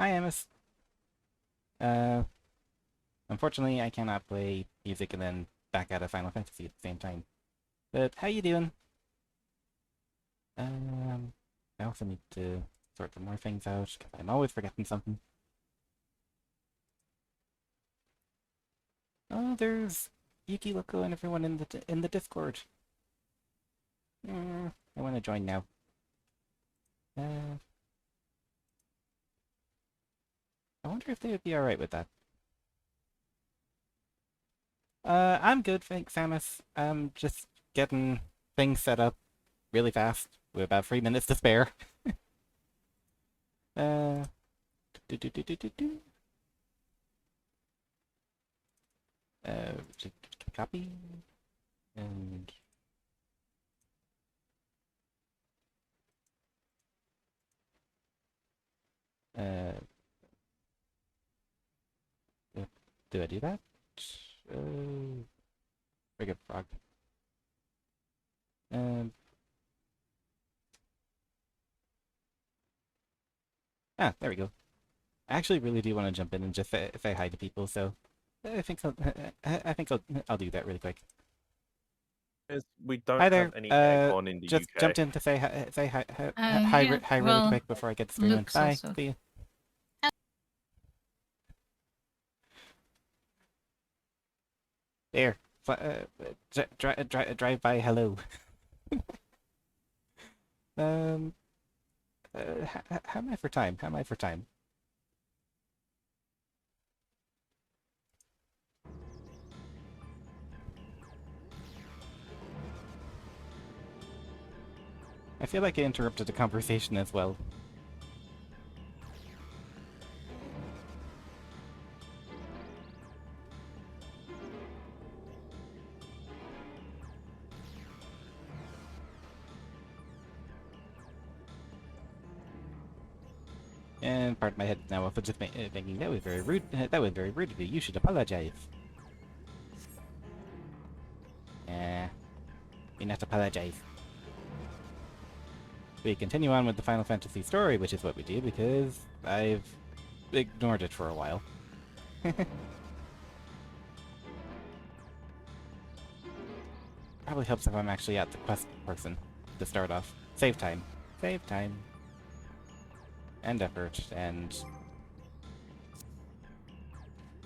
Hi, Amos. Uh, Unfortunately, I cannot play music and then back out of Final Fantasy at the same time. But how you doing? Um, I also need to sort some more things out because I'm always forgetting something. Oh, there's Yuki, Loco, and everyone in the Discord. I want to join now. Uh, I wonder if they would be all right with that. I'm good, thanks, Samus. I'm just getting things set up really fast with about 3 minutes to spare. Uh, do, do, do, do, do, do. Uh, Copy and uh, do I do that? Very good frog. Um, there we go. I actually really do want to jump in and just say hi to people, so I think I'll do that really quick. We don't Hi have there. any aircon in the Just UK. jumped in to say hi, Yeah, hi really well, quick before I get streaming. Luke's Bye. also. See you. There. Drive by. Hello. Um. How am I for time? How am I for time? I feel like I interrupted the conversation as well. And part of my head is now off of just thinking that was very rude. That was very rude of you. You should apologize. You not apologize. We continue on with the Final Fantasy story, which is what we do because I've ignored it for a while. Probably helps if I'm actually at the quest person to start off. Save time. Save time. And effort, and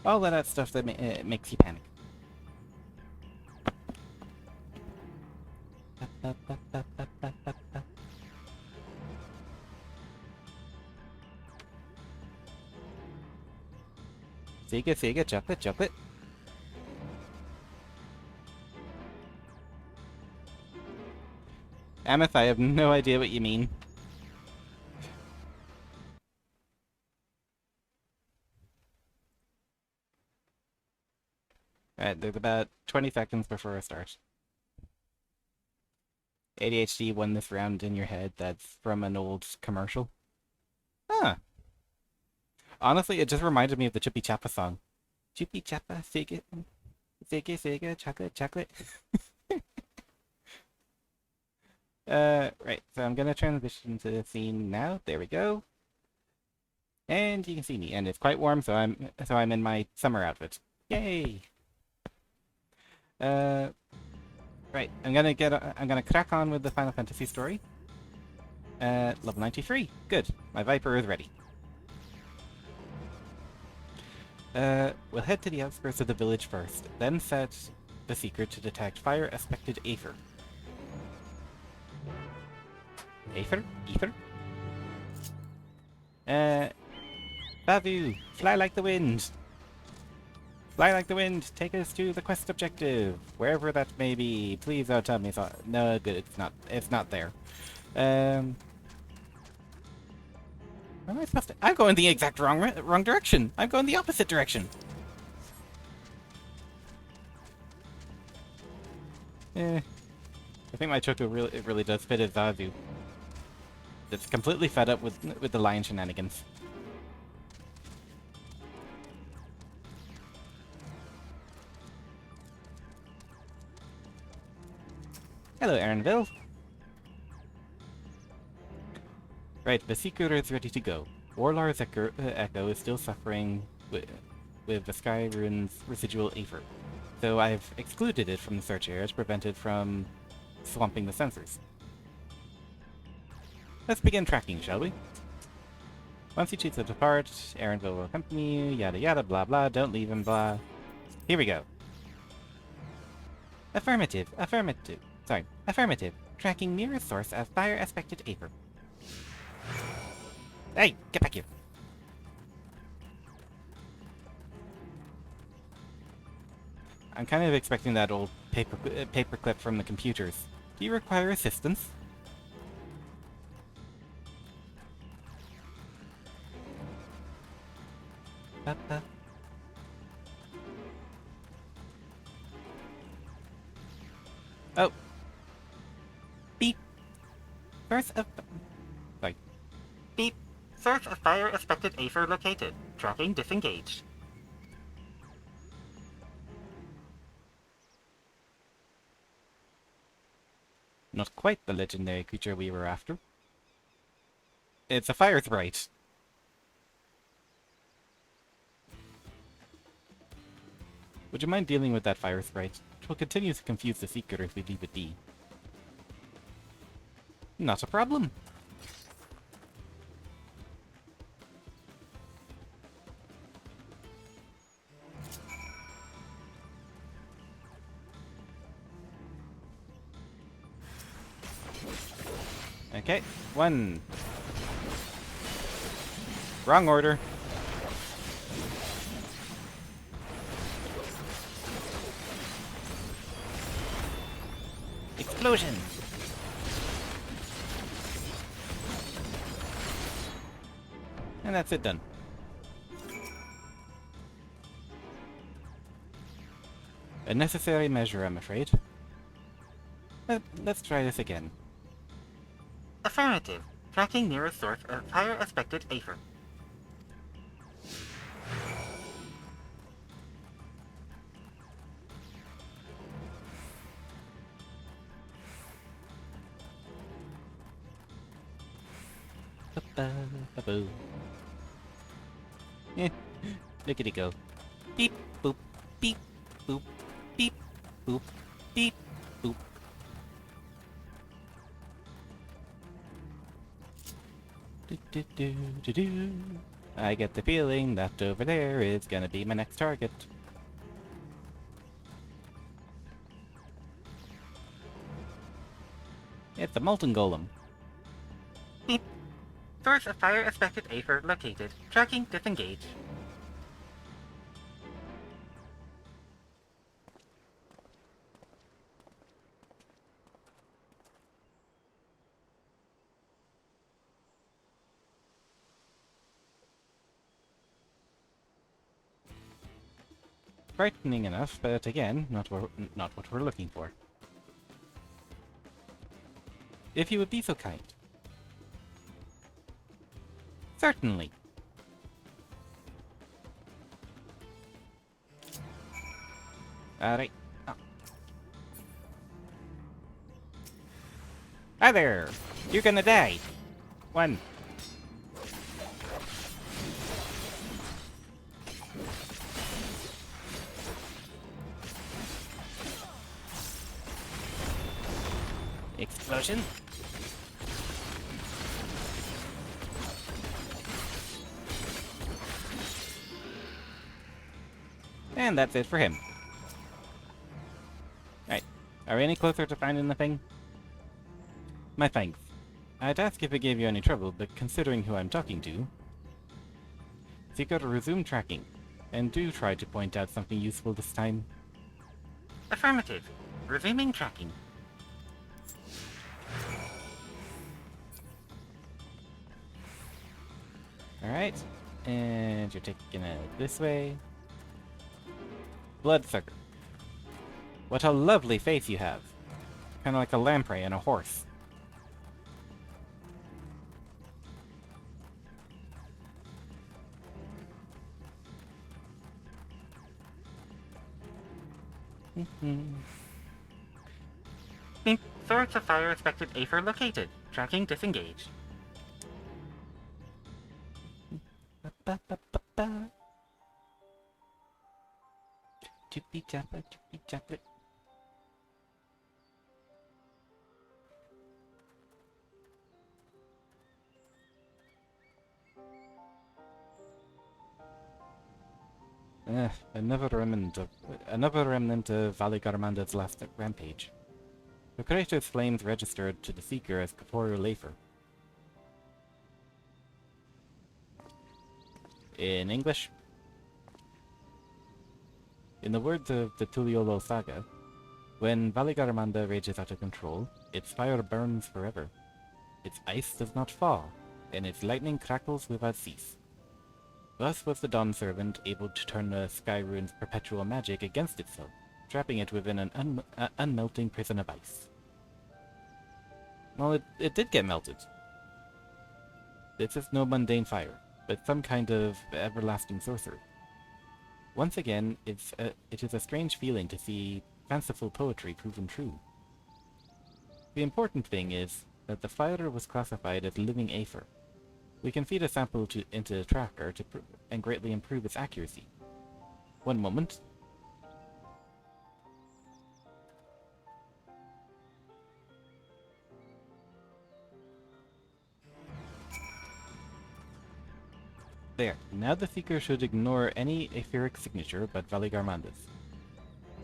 all of that stuff that makes you panic. Sega, Sega, chocolate, chocolate. Ameth, I have no idea what you mean. Alright, there's about 20 seconds before I start. ADHD won this round in your head. That's from an old commercial. Huh. Honestly, it just reminded me of the Chippy Chappa song. Chippy Chappa, Sega, Sega, Sega, chocolate, chocolate. Right, so I'm gonna transition to the scene now. There we go. And you can see me, and it's quite warm, so I'm in my summer outfit. Yay! Right, I'm gonna crack on with the Final Fantasy story. Level 93. Good. My Viper is ready. We'll head to the outskirts of the village first, then set the secret to detect fire-aspected Aether. Aether? Ether? Bavu, fly like the wind! Fly like the wind, take us to the quest objective, wherever that may be. Please don't tell me so. No, good, it's not there. Where am I supposed to? I'm going the exact wrong direction. I'm going the opposite direction. I think my Choco really does fit as Zazu. It's completely fed up with the lion shenanigans. Hello, Aaronville. Right, the secret is ready to go. Warlar's Echo is still suffering with the Sky Rune's residual Aether, so I've excluded it from the search area to prevent it from swamping the sensors. Let's begin tracking, shall we? Once you choose to depart, Aaronville will accompany you, yada yada, blah blah, don't leave him, blah. Here we go. Affirmative, affirmative. Sorry, affirmative. Tracking nearest source of fire-aspected Aether. Hey, get back here. I'm kind of expecting that old paperclip from the computers. Do you require assistance? Oh. Beep. Source of... Sorry. Beep. Source of fire-aspected Aether located. Tracking disengaged. Not quite the legendary creature we were after. It's a fire sprite. Would you mind dealing with that fire sprite? It will continue to confuse the Seeker if we leave it be. Not a problem. Okay, one. Wrong order. Explosion! And that's it done. A necessary measure, I'm afraid. Let's try this again. Affirmative. Tracking nearest source of fire-aspected Aether. Ba-ba-ba-boo. Eh, look at it go. Beep, boop, beep, boop, beep, boop, beep, boop. Do-do-do-do-do. I get the feeling that over there is gonna be my next target. It's the Molten Golem. Beep. Source of fire-aspected Aether located. Tracking disengaged. Frightening enough, but again, not what we're looking for. If you would be so kind. Certainly. Alright. Oh. Hi there! You're gonna die! One. Explosion. And that's it for him. Right. Are we any closer to finding the thing? My thanks. I'd ask if it gave you any trouble, but considering who I'm talking to... So you gotta resume tracking. And do try to point out something useful this time. Affirmative. Resuming tracking. Alright. And you're taking it this way. Bloodsucker. What a lovely face you have. Kinda like a lamprey and a horse. Source of fire-aspected Aether located. Tracking disengaged. ba ba ba ba. Chippy chappa, chippy chappa. Another remnant of Valley Garmanda's last rampage. The creature's flames registered to the Seeker as corporeal Lafer. In English, in the words of the Tuliolo saga, when Valley Garmanda rages out of control, its fire burns forever. Its ice does not thaw, and its lightning crackles without cease. Thus was the Dawn Servant able to turn the Sky Rune's perpetual magic against itself, trapping it within an unmelting prison of ice. Well, it did get melted. This is no mundane fire, but some kind of everlasting sorcery. Once again, it is a strange feeling to see fanciful poetry proven true. The important thing is that the fire was classified as living aether. We can feed a sample into the tracker and greatly improve its accuracy. One moment. There. Now the Seeker should ignore any etheric signature but Valley Garmanda's.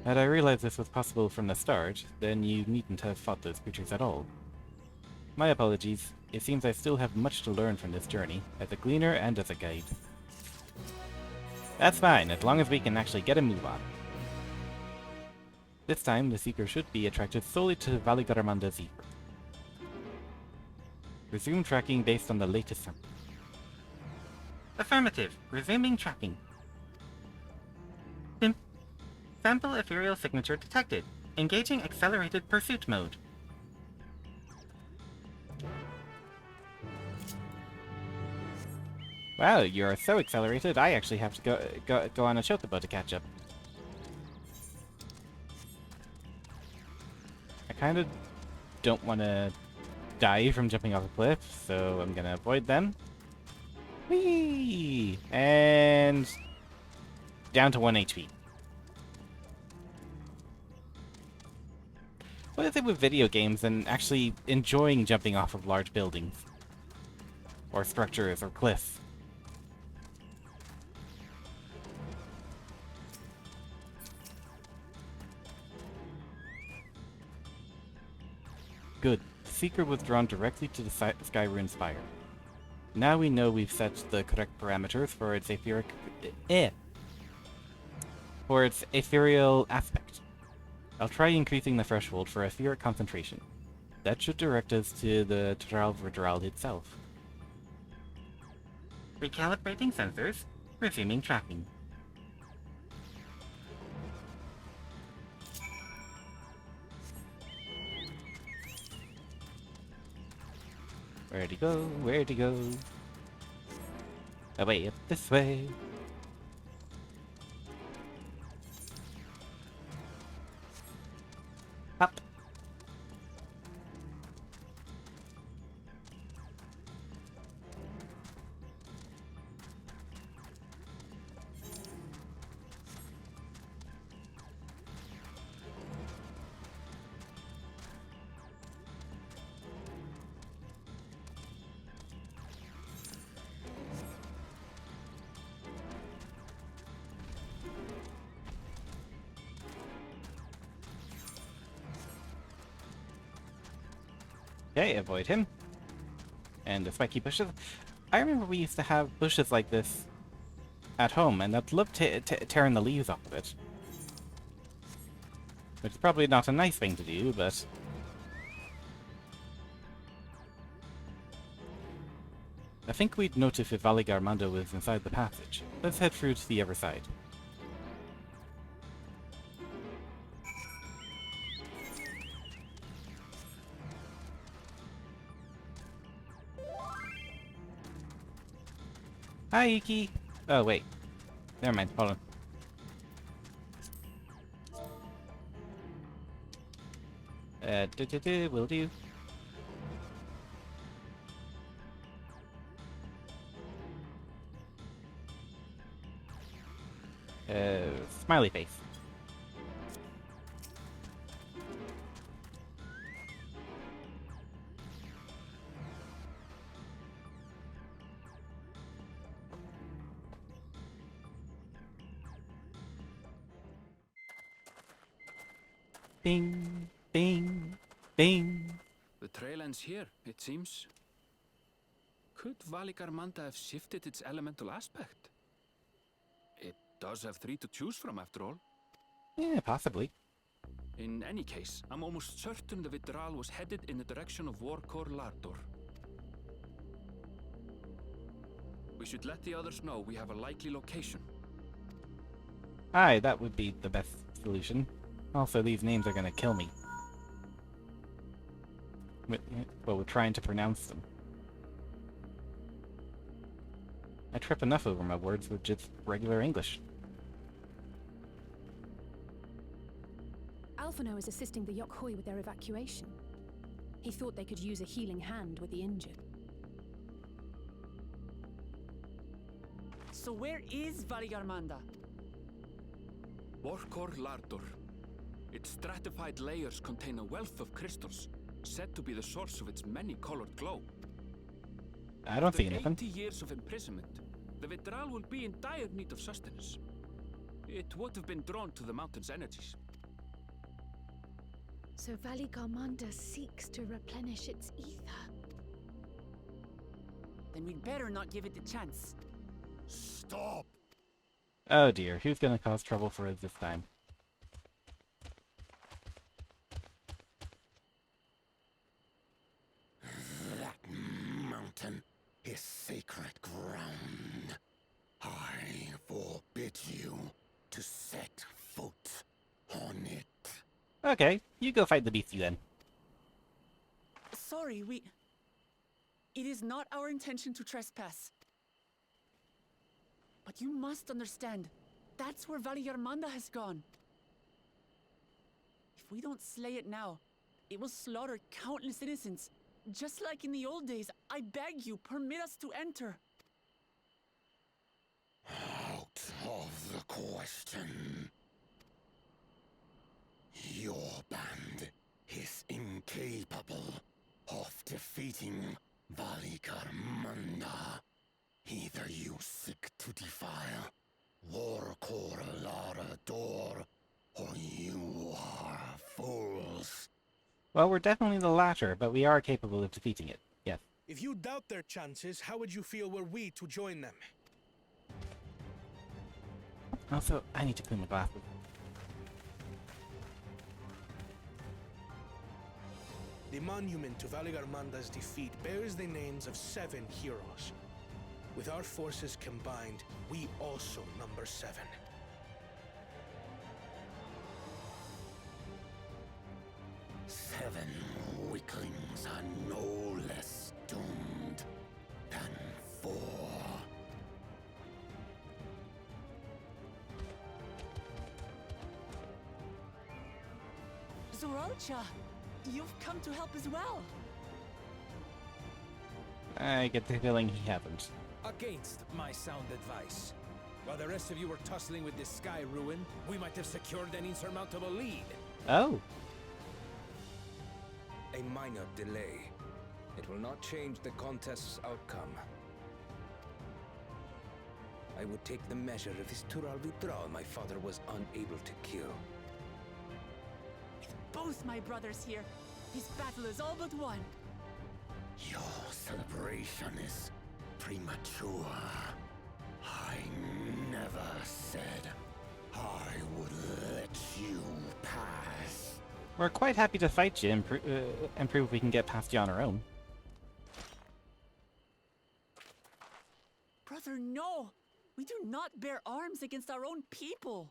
Had I realized this was possible from the start, then you needn't have fought those creatures at all. My apologies. It seems I still have much to learn from this journey, as a gleaner and as a guide. That's fine, as long as we can actually get a move on. This time, the Seeker should be attracted solely to Valley Garmanda's ether. Resume tracking based on the latest sample. Affirmative. Resuming tracking. Sample ethereal signature detected. Engaging accelerated pursuit mode. Wow, you're so accelerated, I actually have to go on a chocobo to catch up. I kind of don't want to die from jumping off a cliff, so I'm gonna avoid them. Whee! And down to 1 HP. What is it with video games and actually enjoying jumping off of large buildings? Or structures, or cliffs? Good. Seeker was drawn directly to the Sky Rune's fire. Now we know we've set the correct parameters for its for its ethereal aspect. I'll try increasing the threshold for etheric concentration. That should direct us to the Tralverdral itself. Recalibrating sensors. Resuming tracking. Where'd he go? Where'd he go? Away up this way. Up. Okay, avoid him. And the spiky bushes. I remember we used to have bushes like this at home, and I'd love tearing the leaves off of it. Which is probably not a nice thing to do, but... I think we'd notice if Valley Garmanda was inside the passage. Let's head through to the other side. Hi, Iki! Oh, wait. Never mind, hold on. Will do. Smiley face. Bing, bing, bing. The trail ends here, it seems. Could Valigarmanda have shifted its elemental aspect? It does have 3 to choose from, after all. Yeah, possibly. In any case, I'm almost certain the Vitral was headed in the direction of Warkor Lardor. We should let the others know we have a likely location. Aye, that would be the best solution. Also, these names are gonna kill me. But we're trying to pronounce them. I trip enough over my words with just regular English. Alphino is assisting the Yokhoi with their evacuation. He thought they could use a healing hand with the injured. So where is Valigarmanda? Warkor Lardor. Its stratified layers contain a wealth of crystals, said to be the source of its many-colored glow. I don't see After anything. 80 years of imprisonment, the Vitral will be in dire need of sustenance. It would have been drawn to the mountain's energies. So Valigarmanda seeks to replenish its ether. Then we'd better not give it the chance. Stop! Oh dear, who's gonna cause trouble for us this time? That mountain is sacred ground. I forbid you to set foot on it. Okay, you go fight the beastie then. Sorry, It is not our intention to trespass. But you must understand, that's where Valigarmanda has gone. If we don't slay it now, it will slaughter countless innocents. Just like in the old days, I beg you, permit us to enter. Out of the question. Your band is incapable of defeating Valigarmanda. Either you seek to defile Warkor Lardor, or you are fools. Well, we're definitely the latter, but we are capable of defeating it. Yes. If you doubt their chances, how would you feel were we to join them? Also, I need to clean my glasses. The monument to Valigarmanda's defeat bears the names of 7 heroes. With our forces combined, we also number 7. Seven weaklings are no less doomed than 4. Zoralcha, you've come to help as well. I get the feeling he hasn't. Against my sound advice. While the rest of you were tussling with this sky ruin, we might have secured an insurmountable lead. Oh. A minor delay. It will not change the contest's outcome. I would take the measure of his Tural Vitral my father was unable to kill. With both my brothers here, this battle is all but won. Your celebration is premature. I never said I would let you pass. We're quite happy to fight you and prove we can get past you on our own. Brother, no! We do not bear arms against our own people.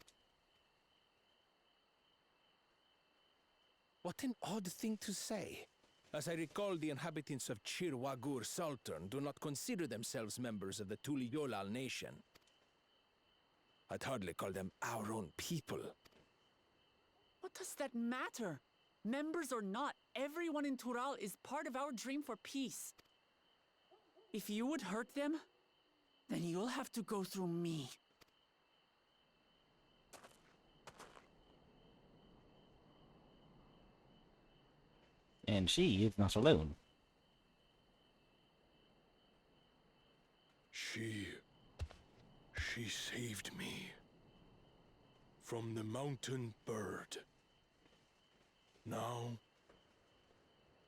What an odd thing to say. As I recall, the inhabitants of Chirwagur Sultan do not consider themselves members of the Tuliyolal nation. I'd hardly call them our own people. What does that matter? Members or not, everyone in Tural is part of our dream for peace. If you would hurt them, then you'll have to go through me. And she is not alone. She saved me from the mountain bird. Now,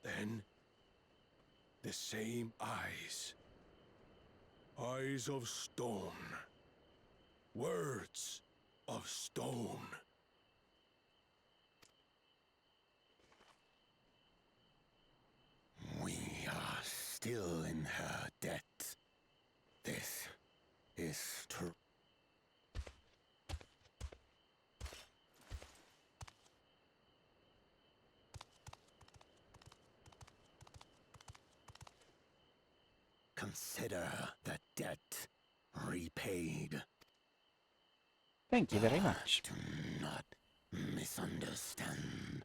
then, the same eyes. Eyes of stone. Words of stone. We are still in her debt. This is true. Consider the debt repaid. Thank you very much. Do not misunderstand.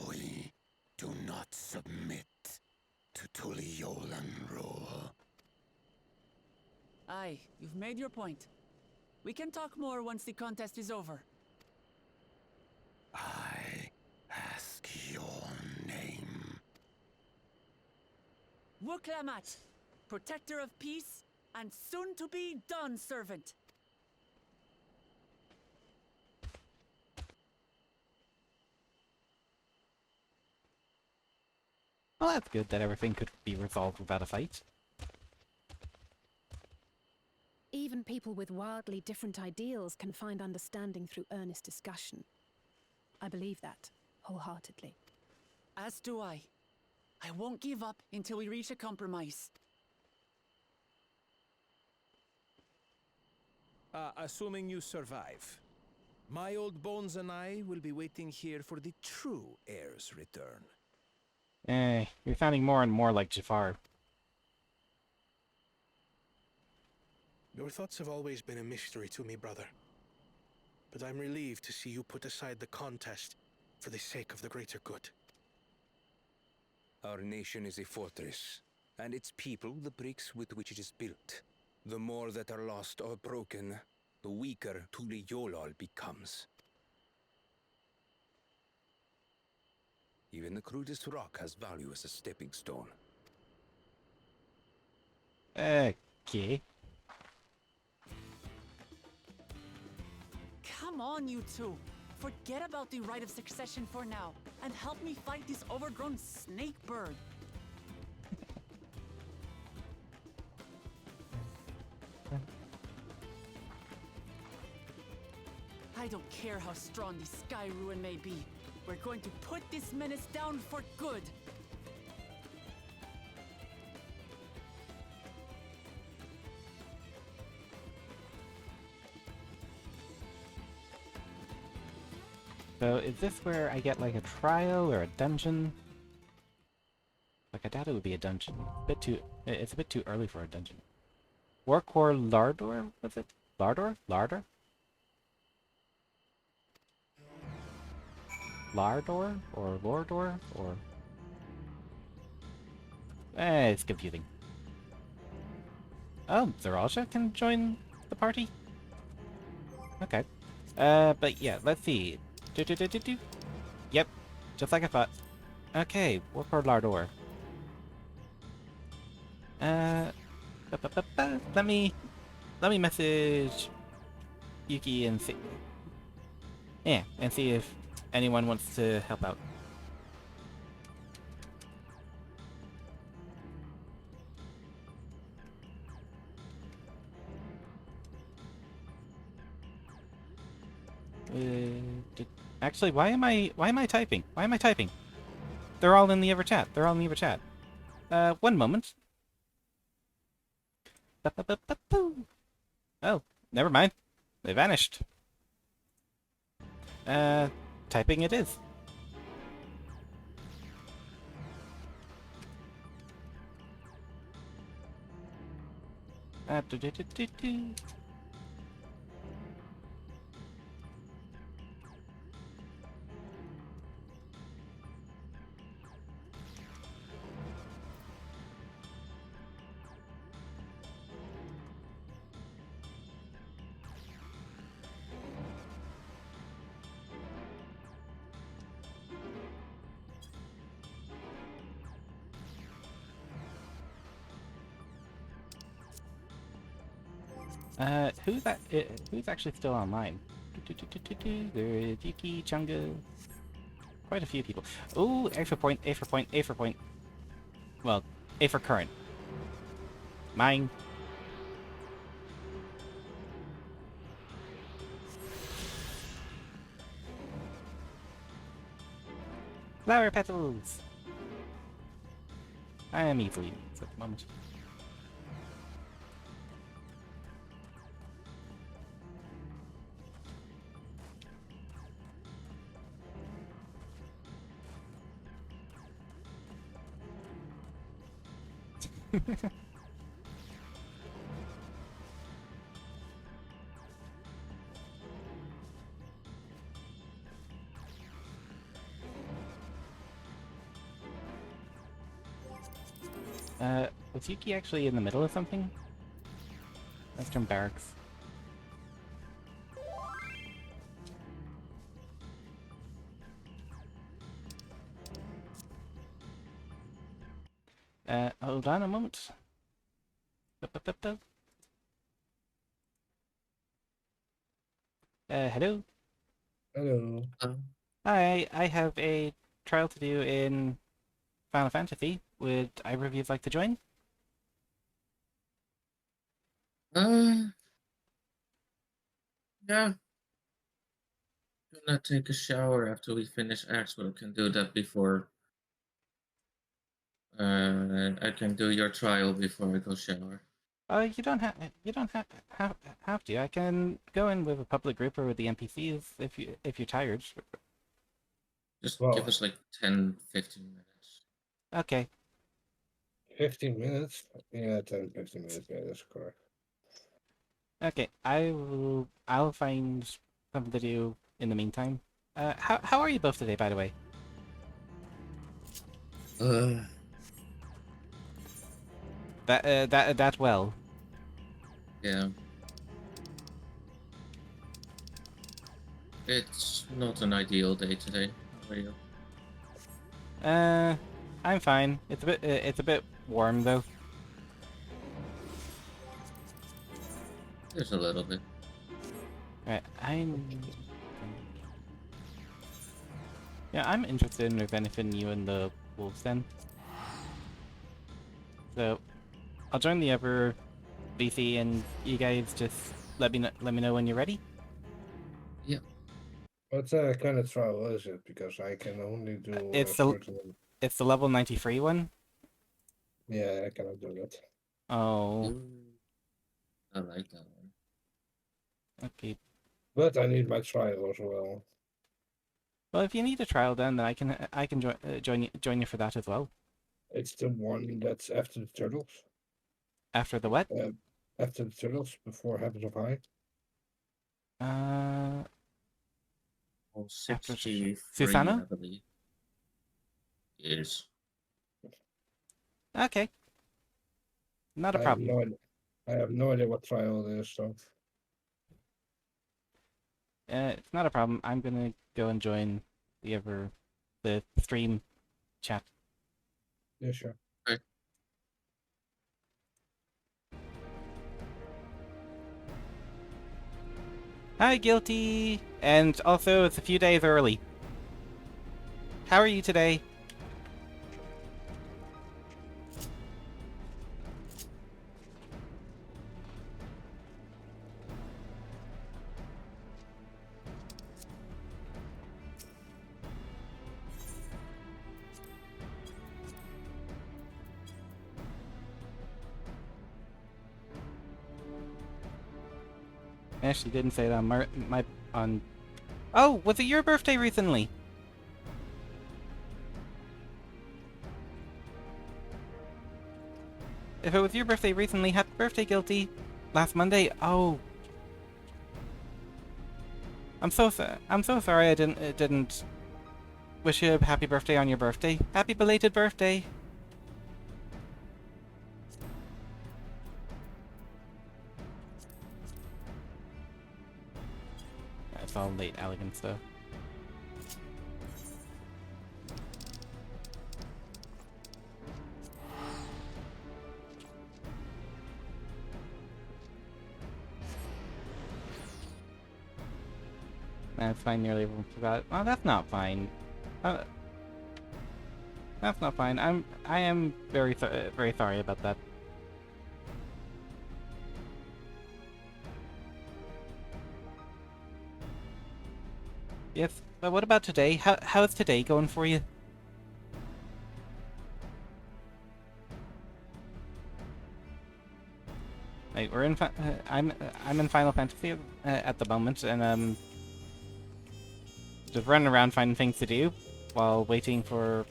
We do not submit to Tuliolan rule. Aye, you've made your point. We can talk more once the contest is over. I ask your name. Wuklamat, protector of peace, and soon-to-be dawn servant. Well, that's good that everything could be resolved without a fight. Even people with wildly different ideals can find understanding through earnest discussion. I believe that, wholeheartedly. As do I. I won't give up until we reach a compromise. Assuming you survive, my old bones and I will be waiting here for the true heir's return. You're sounding more and more like Jafar. Your thoughts have always been a mystery to me, brother. But I'm relieved to see you put aside the contest for the sake of the greater good. Our nation is a fortress, and its people the bricks with which it is built. The more that are lost or broken, the weaker Tuli Yolal becomes. Even the crudest rock has value as a stepping stone. Okay. Come on, you two. Forget about the right of succession for now, and help me fight this overgrown snake bird. I don't care how strong the Sky Ruin may be. We're going to put this menace down for good. So is this where I get like a trial or a dungeon? Like I doubt it would be a dungeon. It's a bit too early for a dungeon. Warcore Lardor, was it? Lardor? Lardor? Lardor? Or Lordor? Or... it's confusing. Oh, Zaralja can join the party? Okay. But yeah, let's see. Yep, just like I thought. Okay, Warcore Lardor. Let me message Yuki and see. Yeah, and see if anyone wants to help out. Actually, why am I typing? Why am I typing? They're all in the ever chat. They're all in the ever chat. One moment. Oh, never mind. They vanished. Typing it is. Do. Who's actually still online? There's Yuki, Chunga, quite a few people. Ooh, A for point, A for point, A for point. Well, A for current. Mine. Flower petals! I am easily at the moment. Was Yuki actually in the middle of something? Western Barracks. Hold on a moment. Hello? Hello. Hi, I have a trial to do in Final Fantasy. Would either of you like to join? Uh, yeah. Gonna take a shower after we finish X, but I can do that before. I can do your trial before I go shower. You don't have to. I can go in with a public group or with the NPCs if you're tired. Just Well, give us like 10, 15 minutes. Okay. 15 minutes? Yeah, 10, 15 minutes. Yeah, that's correct. Okay. I'll find something to do in the meantime. How are you both today, by the way? Uh, That well. yeah. It's not an ideal day today. How are you? I'm fine. It's a bit warm though. There's a little bit. Right, I'm interested in benefiting you and the wolves then. So I'll join the other BC and you guys just let me know when you're ready. Yeah. What kind of trial is it? Because I can only do a It's the certain. it's the level 93 one. Yeah, I cannot do that. Oh, I like that one. okay. But I need my trial as well. Well, if you need a trial, then I can join you for that as well. It's the one that's after the turtles. After the what? After the turtles, before Heavens of High. Well, After 63, Susano? I believe. Is. Okay, not a I have problem. no idea. I have no idea what trial it is, so. It's not a problem. I'm gonna go and join the stream chat. Yeah, sure. Okay. Hi, Guilty! And also, it's a few days early. How are you today? Actually, didn't say it on on. Oh, was it your birthday recently? If it was your birthday recently, happy birthday, Guilty. Last Monday. Oh, I'm so sorry. I didn't wish you a happy birthday on your birthday. Happy belated birthday. It's all late elegant stuff. That's fine, nearly everyone forgot. Oh, that's not fine. Uh, that's not fine. I am very sorry about that. Yes, but what about today? How's today going for you? Like we're in. I'm in Final Fantasy at the moment, and just running around finding things to do while waiting for.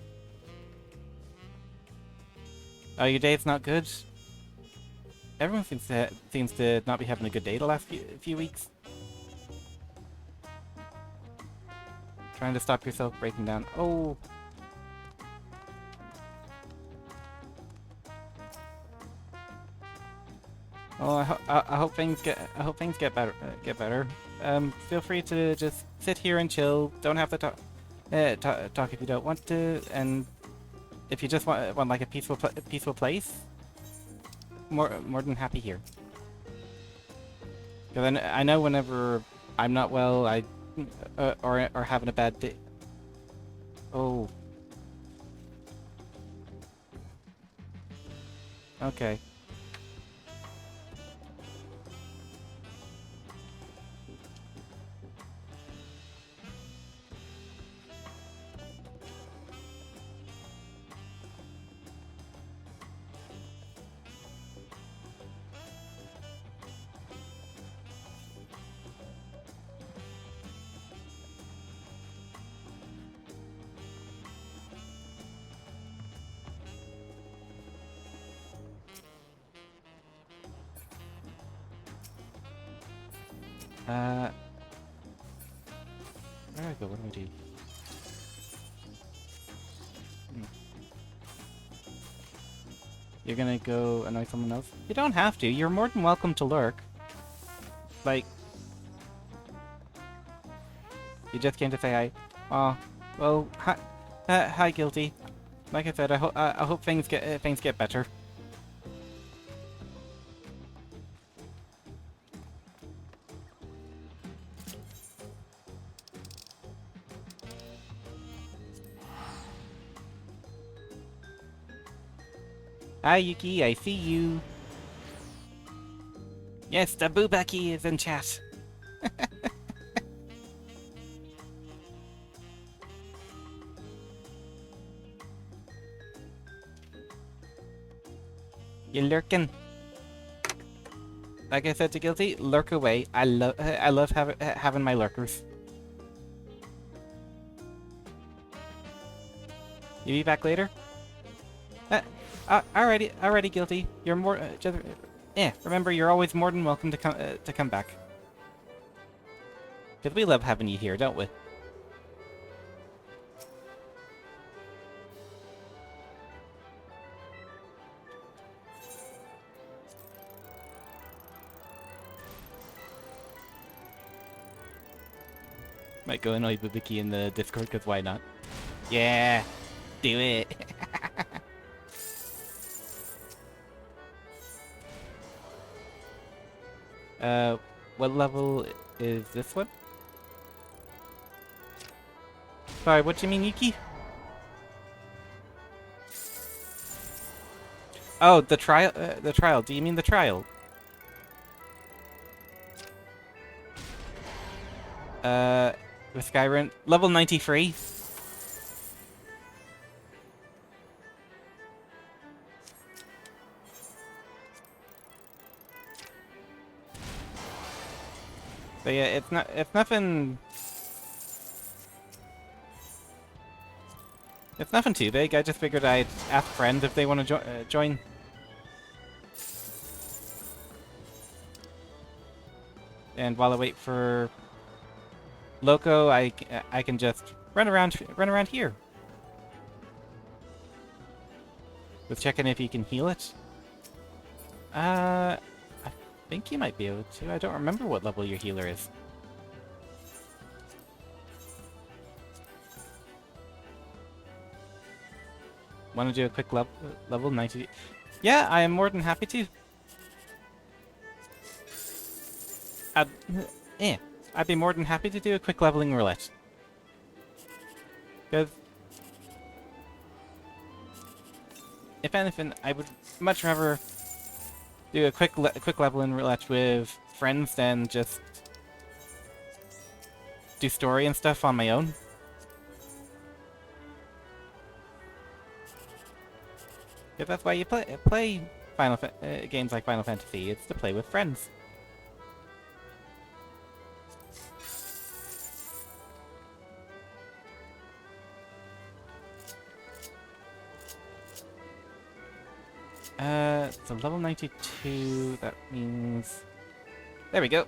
Oh, your day's not good. Everyone seems to not be having a good day the last few weeks. Trying to stop yourself breaking down. Oh. Oh, I hope things get better. Get better. Feel free to just sit here and chill. Don't have to talk. Talk if you don't want to. And if you just want like a peaceful place, more than happy here. Because I know whenever I'm not well, or having a bad day. Oh. Okay. Where do I go? What do I do? You're gonna go annoy someone else? You don't have to. You're more than welcome to lurk. Like, you just came to say hi. Oh, well, hi, hi, Guilty. Like I said, I hope things get better. Hi, Yuki, I see you. Yes, the Bubaki is in chat. You lurking? Like I said to Guilty, lurk away. I love having my lurkers. You be back later? Alrighty, Guilty. You're more just. Remember, you're always more than welcome to come back. Cause we love having you here, don't we? Might go annoy Bubiki in the Discord, cause why not? Yeah, do it. What level is this one? Sorry, what do you mean, Yuki? Oh, the trial. The trial. Do you mean the trial? With Skyrim, level 93. But yeah, it's nothing. It's nothing too big. I just figured I'd ask friends if they want to join. And while I wait for Loco, I can just run around here. With checking if you can heal it. I think you might be able to. I don't remember what level your healer is. Want to do a quick level 90? Yeah, I am more than happy to. I'd be more than happy to do a quick leveling roulette. Because if anything, I would much rather do a quick leveling roulette with friends than just do story and stuff on my own. Because that's why you play games like Final Fantasy. It's to play with friends. So level 92, that means... There we go.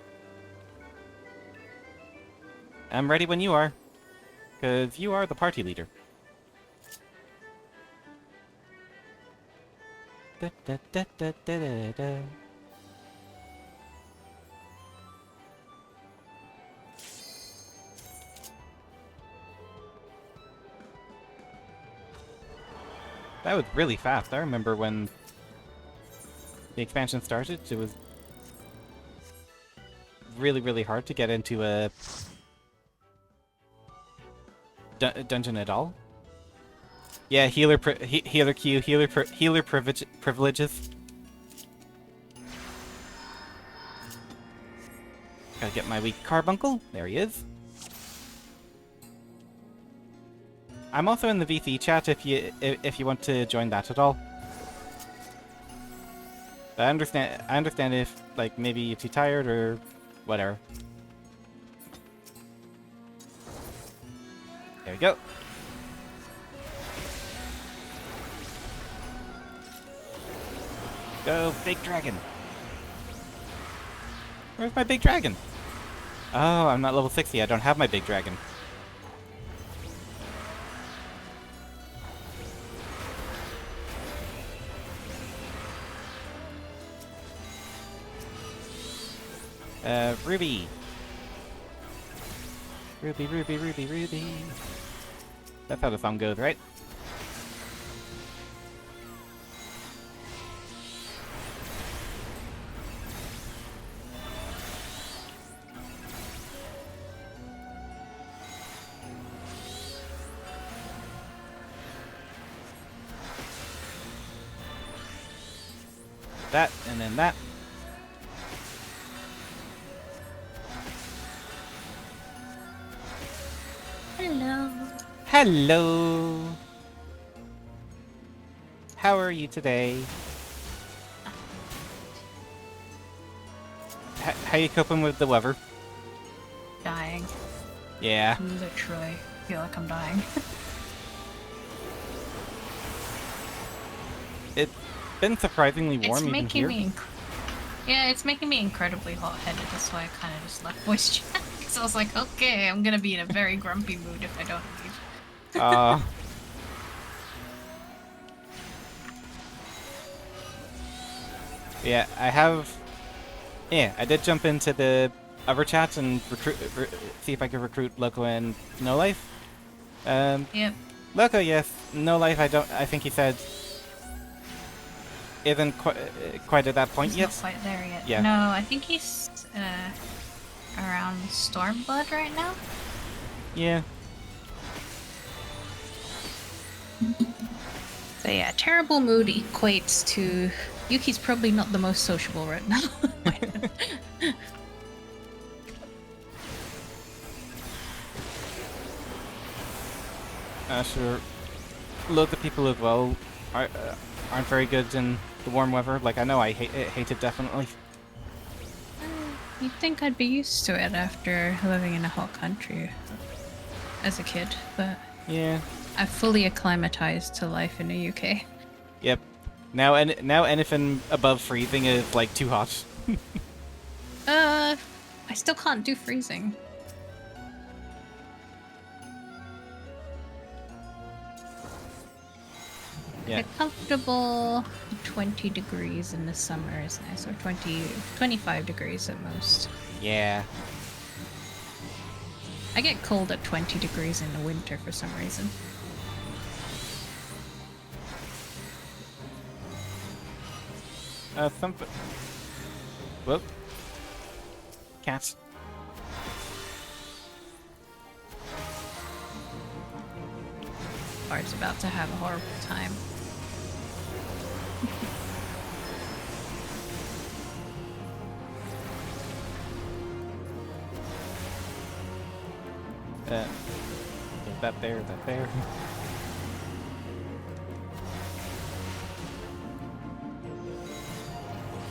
I'm ready when you are. Because you are the party leader. Da, da, da, da, da, da, da. That was really fast. I remember when the expansion started, it was really, really hard to get into a dungeon at all. Yeah, healer queue, healer privileges. Gotta get my weak carbuncle. There he is. I'm also in the VC chat if you want to join that at all. I understand if like maybe you're too tired or whatever. There we go. Go, big dragon. Where's my big dragon? Oh, I'm not level 60. I don't have my big dragon. Ruby. Ruby, Ruby, Ruby, Ruby. That's how the song goes, right? That, and then that. Hello. Hello. How are you today? How you coping with the weather? Dying. Yeah. Literally feel like I'm dying. It's been surprisingly warm It's even making here. me yeah, it's making me incredibly hot-headed. That's why I kind of just left voice chat. Because I was like, okay, I'm gonna be in a very grumpy mood if I don't leave. Yeah, I did jump into the other chat and see if I could recruit Loco and No Life. Yep. Loco, yes. No Life, I think he said isn't quite at that point He's yet. not quite there yet. Yeah. No, I think he's around Stormblood right now. Yeah. So yeah, terrible mood equates to Yuki's probably not the most sociable right now. Sure. Loads of people as well aren't very good in the warm weather. Like, I know I hate it definitely. You'd think I'd be used to it after living in a hot country as a kid, but Yeah. I've fully acclimatized to life in the UK. Yep. Now anything above freezing is like too hot. I still can't do freezing. Yeah. A comfortable 20 degrees in the summer is nice, or 25 degrees at most. Yeah. I get cold at 20 degrees in the winter for some reason. Something. Whoop. Cats. Bard's about to have a horrible time. That there, that there.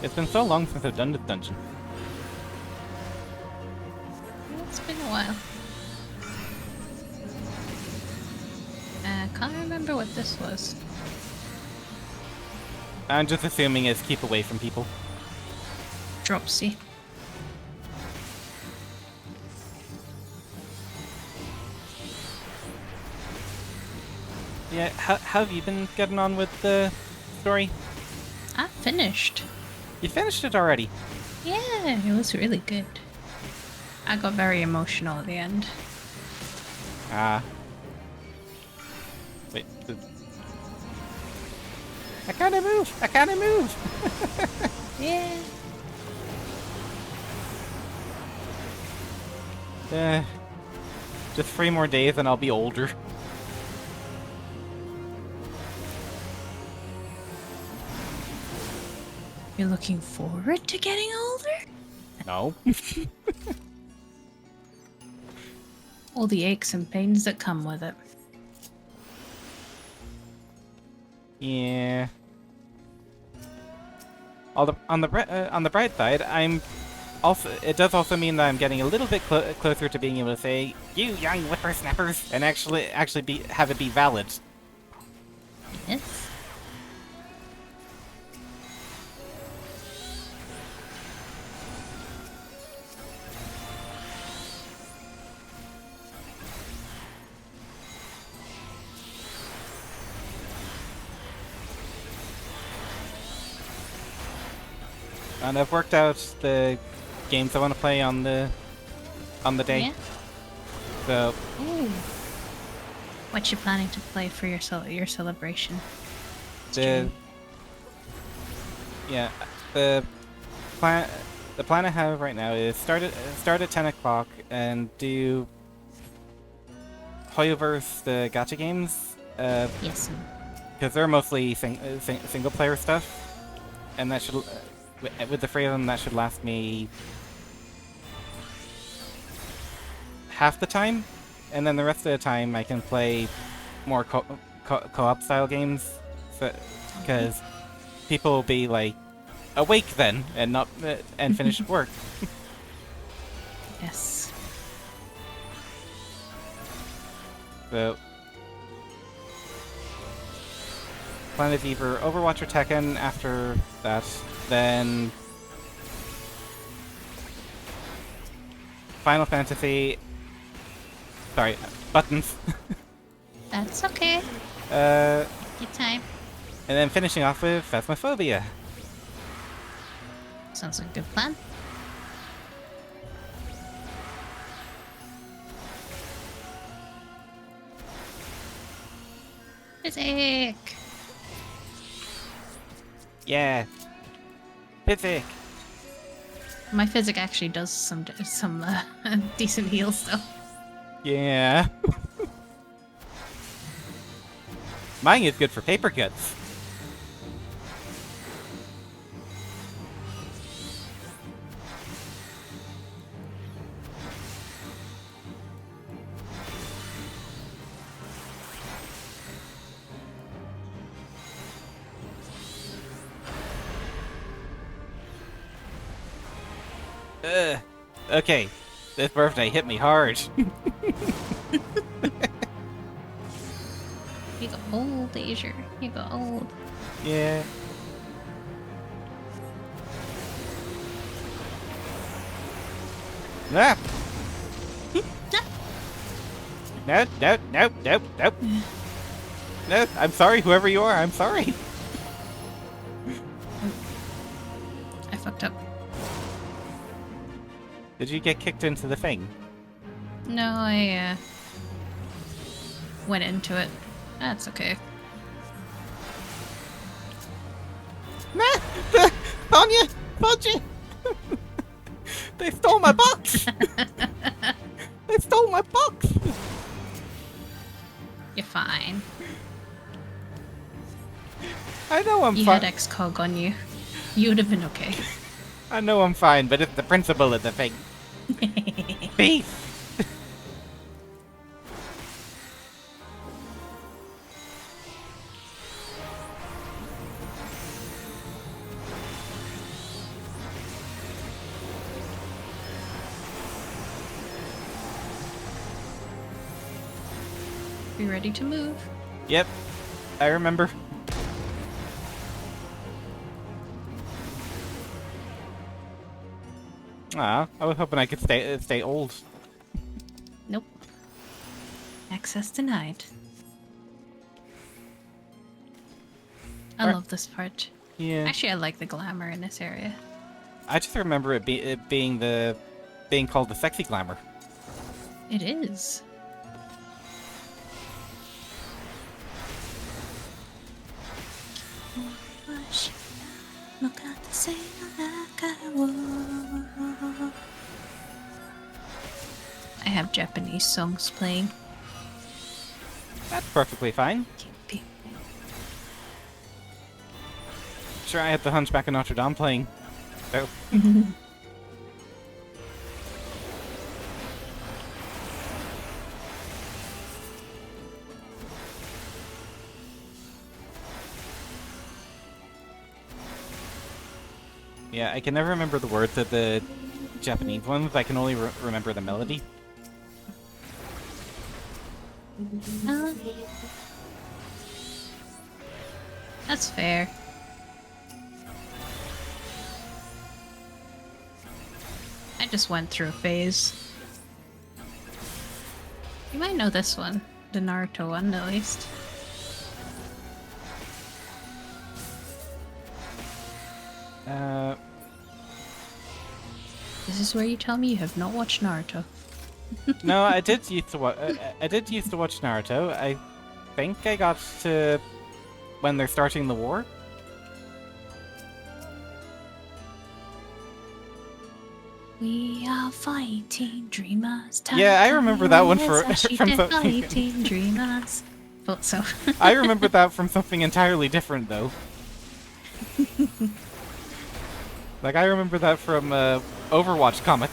It's been so long since I've done this dungeon. It's been a while. I can't remember what this was. I'm just assuming it's keep away from people. Dropsy. Yeah, how have you been getting on with the story? I finished. You finished it already? Yeah, it was really good. I got very emotional at the end. Ah. Wait. I can't move! I can't move! Yeah. Just 3 more days and I'll be older. You're looking forward to getting older? No. All the aches and pains that come with it. Yeah. On the bright side, I'm also. It does also mean that I'm getting a little bit closer to being able to say "you young whippersnappers" and actually have it be valid. Yes. And I've worked out the games I want to play on the day. Yeah. So. Ooh. What you planning to play for your celebration? The plan I have right now is start at 10 o'clock and do Hoyoverse the gacha games. Yes. Because they're mostly single player stuff, and that should with the 3 of them that should last me half the time, and then the rest of the time I can play more co-op style games. Because people will be like awake then and not and finish work. Yes. So plan is either Overwatch or Tekken after that, then Final Fantasy. Sorry, buttons. That's okay. Your time. And then finishing off with Phasmophobia. Sounds like a good plan. Physic! Yeah. Physic! My Physic actually does some decent heals though. Yeah. Mine is good for paper cuts. Okay. This birthday hit me hard. You got old, Asia. You got old. Yeah. Ah! No, no, no, no, no. No, I'm sorry, whoever you are, I'm sorry. I fucked up. Did you get kicked into the thing? No, I went into it. That's okay. Nah! Sonya! Fudgy! They stole my box! They stole my box! You're fine. I know I'm You fine. had X-Cog on you. You would have been okay. I know I'm fine, but it's the principle of the thing. Beef! Be ready to move. Yep, I remember. Ah, I was hoping I could stay old. Nope. Access denied. I love this part. Yeah. Actually, I like the glamour in this area. I just remember it being called the sexy glamour. It is. I have Japanese songs playing. That's perfectly fine. Sure, I had the Hunchback of Notre Dame playing. So. Yeah, I can never remember the words of the Japanese ones. I can only remember the melody. That's fair. I just went through a phase. You might know this one. The Naruto one, at least. This is where you tell me you have not watched Naruto. No, I did used to watch. I did used to watch Naruto. I think I got to when they're starting the war. We are fighting dreamers. Yeah, I remember that one from something. Fighting dreamers. Thought so. I remember that from something entirely different, though. Like, I remember that from Overwatch comic.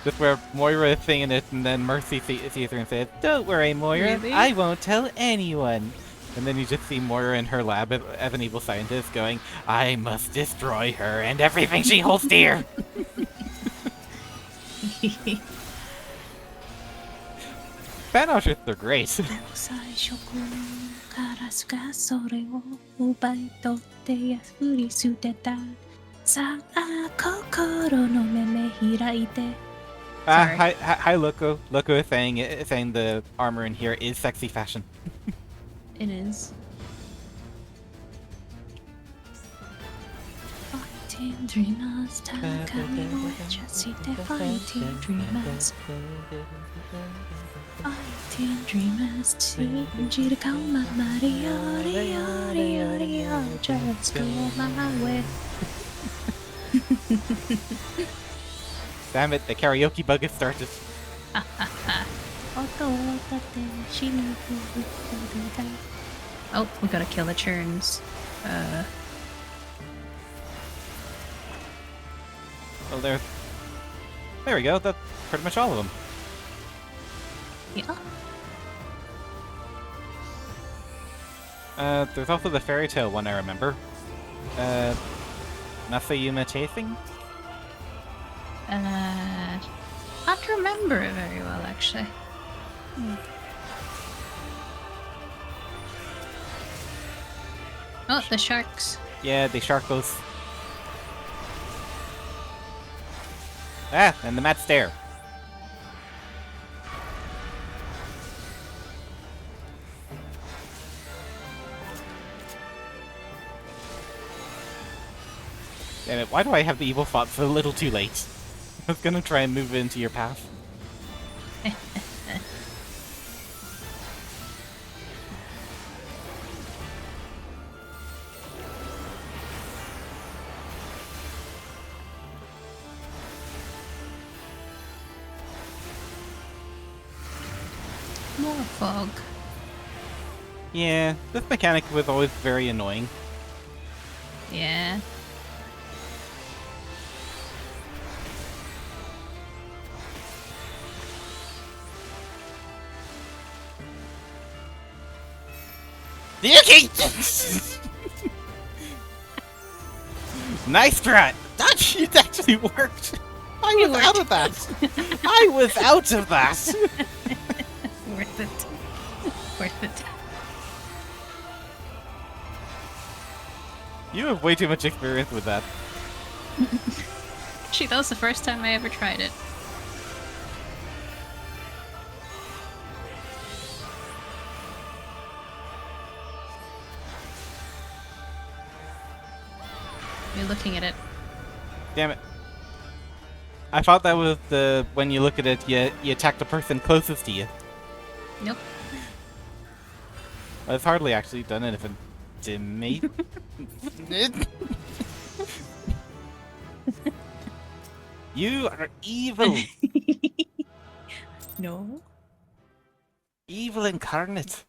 Just where Moira is singing it, and then Mercy sees her and says, "Don't worry, Moira, Really? I won't tell anyone." And then you just see Moira in her lab as an evil scientist going, "I must destroy her and everything she holds dear." Fan artists are great. Hi, Loco. Loco is saying the armor in here is sexy fashion. It is. Fighting dreamers, fighting dreamers. Fighting dreamers, just go my way. Damn it, the karaoke bug has started. Oh, we gotta kill the churns. Well, there we go. That's pretty much all of them. Yeah. There's also the fairy tale one I remember. Masayuma chasing? Can't remember it very well, actually. Oh, the sharks. Yeah, the sharkos. Ah, and the mad stare. Damn it, why do I have the evil thoughts a little too late? I was gonna try and move it into your path. More fog. Yeah, this mechanic was always very annoying. Yeah. Okay! Nice try! It actually worked! I was out of that! I was out of that! Worth it. Worth it. You have way too much experience with that. Actually, that was the first time I ever tried it. You're looking at it. Damn it. I thought that was the when you look at it, you attack the person closest to you. Nope. Well, it's hardly actually done anything to me. You are evil! No. Evil incarnate.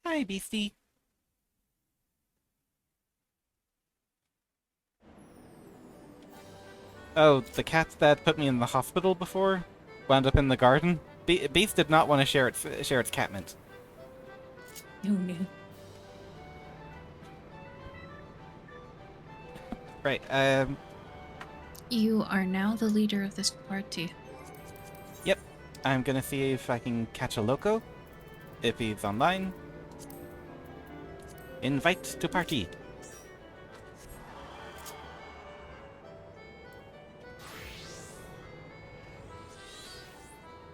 Hi, beastie. Oh, the cat that put me in the hospital before wound up in the garden. Beast did not want to share its cat mint. Oh no. Right. You are now the leader of this party. Yep. I'm gonna see if I can catch a loco. If he's online. Invite to party.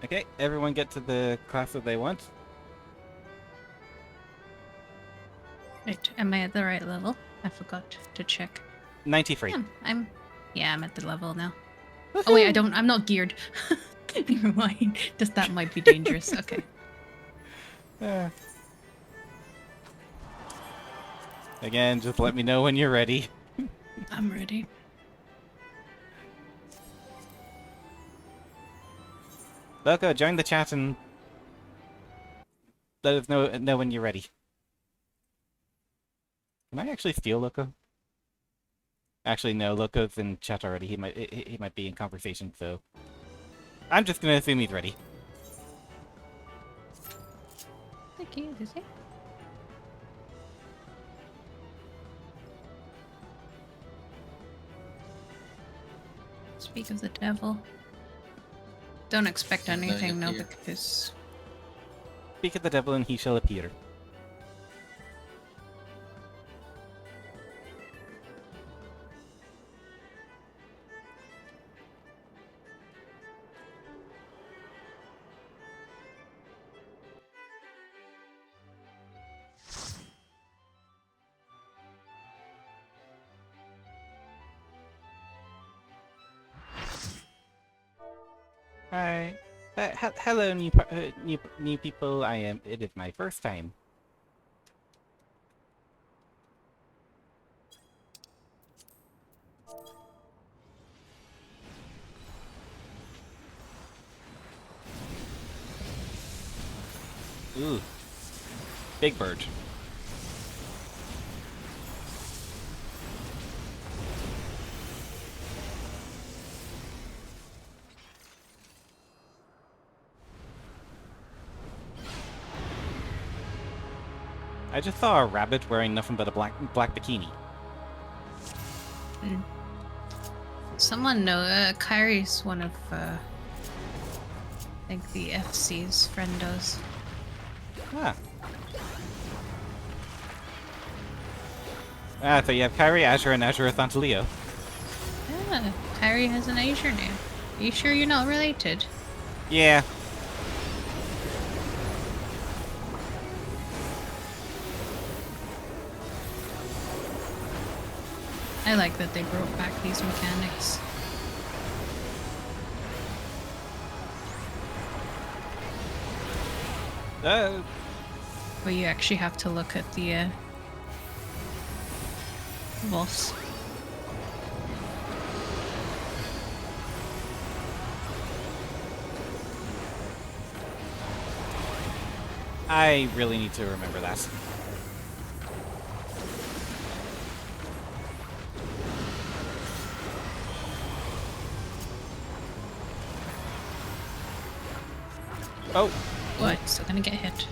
Okay, everyone get to the class that they want. Right, am I at the right level? I forgot to check. 93. Yeah, I'm at the level now. Oh wait, I'm not geared. Never mind. Just that might be dangerous. Okay. Again, just let me know when you're ready. I'm ready. Loco, join the chat and let us know when you're ready. Can I actually steal Loco? Actually, no. Loco's in chat already. He might be in conversation, so I'm just gonna assume he's ready. Thank you, Lizzie. Speak of the devil. Don't expect anything, no, because... Speak of the devil and he shall appear. Hi. Hello, new people. It is my first time. Ooh. Big bird. I just saw a rabbit wearing nothing but a black bikini. Someone know, Kyrie's one of, I think the FC's friendos. Ah. Ah, so you have Kyrie, Azure, and Azure Leo. Yeah, Kyrie has an Azure name. Are you sure you're not related? Yeah. I like that they brought back these mechanics. Where you actually have to look at the boss. I really need to remember that. Oh. What? Still gonna get hit.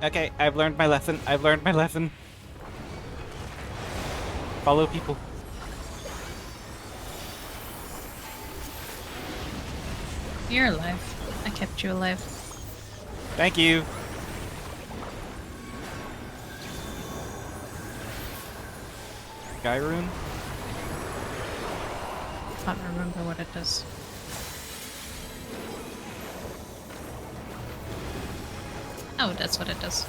Okay, I've learned my lesson. I've learned my lesson. Follow people. You're alive. I kept you alive. Thank you. Sky rune? Can't remember what it does. Oh, that's what it does.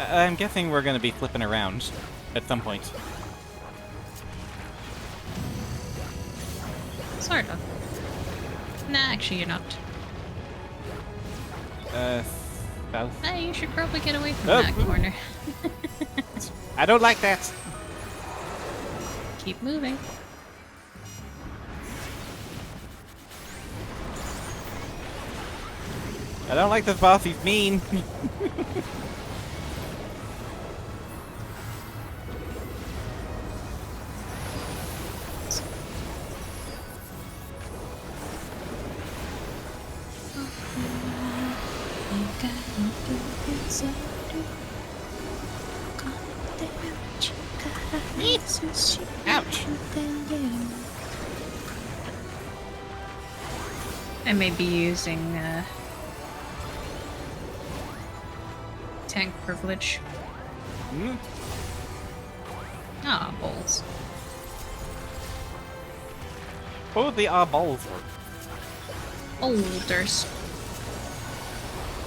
I'm guessing we're gonna be flipping around at some point. Sort of. Nah, actually you're not. South? You should probably get away from Oh. that corner. I don't like that. Keep moving. I don't like this boss. He's mean. Ouch. I may be using tank privilege. Mm. Ah, balls. Oh, the balls were. Boulders.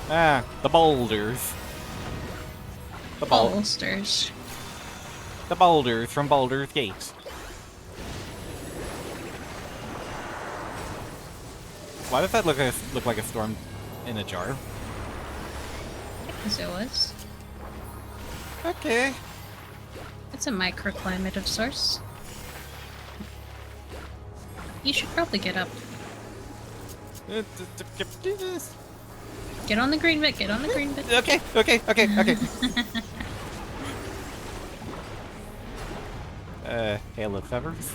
Ah, the boulders. The Bolsters. The boulders from Baldur's Gate. Why does that look like a storm in a jar? Because it was. Okay. It's a microclimate of sorts. You should probably get up. Get on the green bit, get on the green bit. Okay. Hail of Feathers.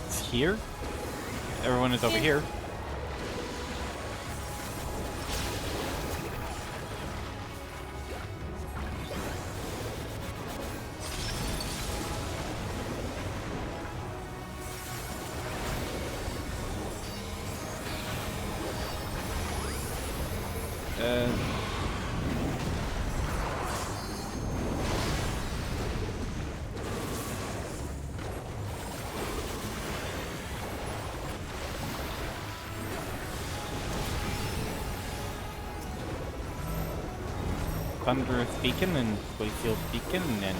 It's here? Everyone is over here. Thunderous Beacon and Wayfield Beacon and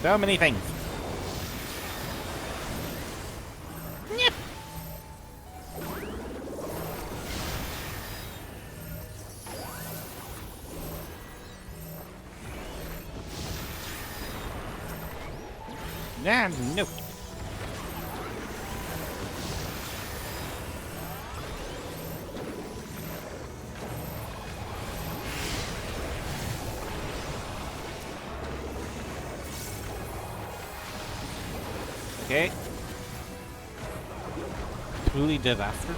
so many things. Yep. Nah, no. Okay. Truly disaster.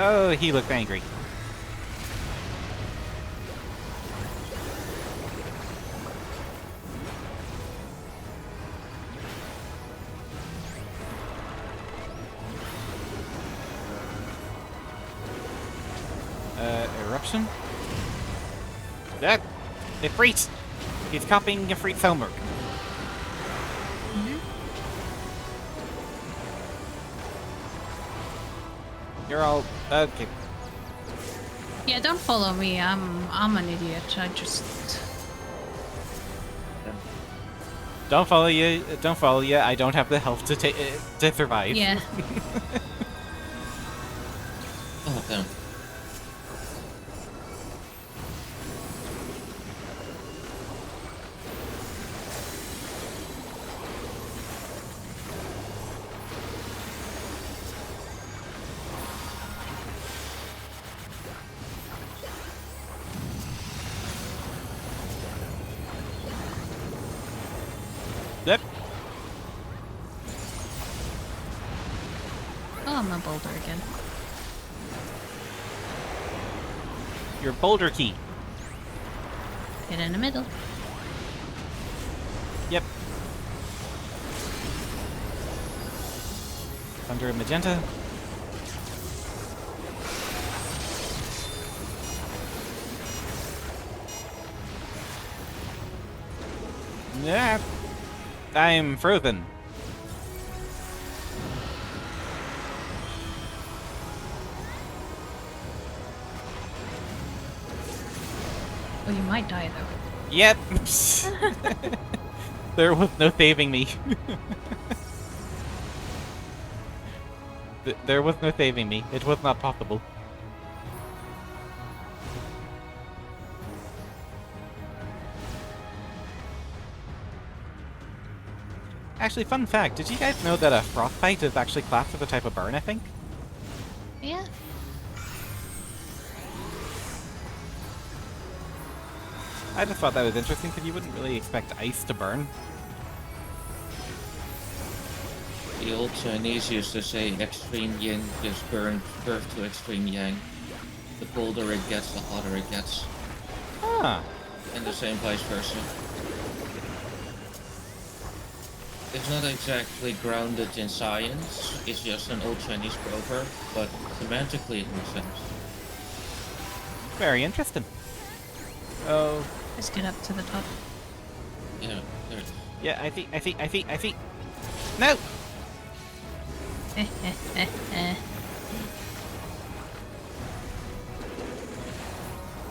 Oh, he looked angry. direction. That Ifrit! He's copying Ifrit's homework. You're all okay. Yeah, don't follow me. I'm an idiot. I just Don't follow you. Don't follow you. I don't have the health to survive. yeah. Oh, damn. Yep. Oh, I'm a boulder again. Your boulder key. Get in the middle. Yep. Under a magenta. Yeah. I'm frozen. Oh, you might die though. Yep. There was no saving me. There was no saving me. It was not possible. Actually, fun fact, did you guys know that a frostbite is actually classed as a type of burn, I think? Yeah. I just thought that was interesting because you wouldn't really expect ice to burn. The old Chinese used to say extreme yin gives birth to extreme yang. The colder it gets, the hotter it gets. Ah. And the same vice versa. It's not exactly grounded in science, it's just an old Chinese proverb, but semantically it makes sense. Very interesting. Oh. Let's get up to the top. Yeah, there it is. Yeah, I see. No!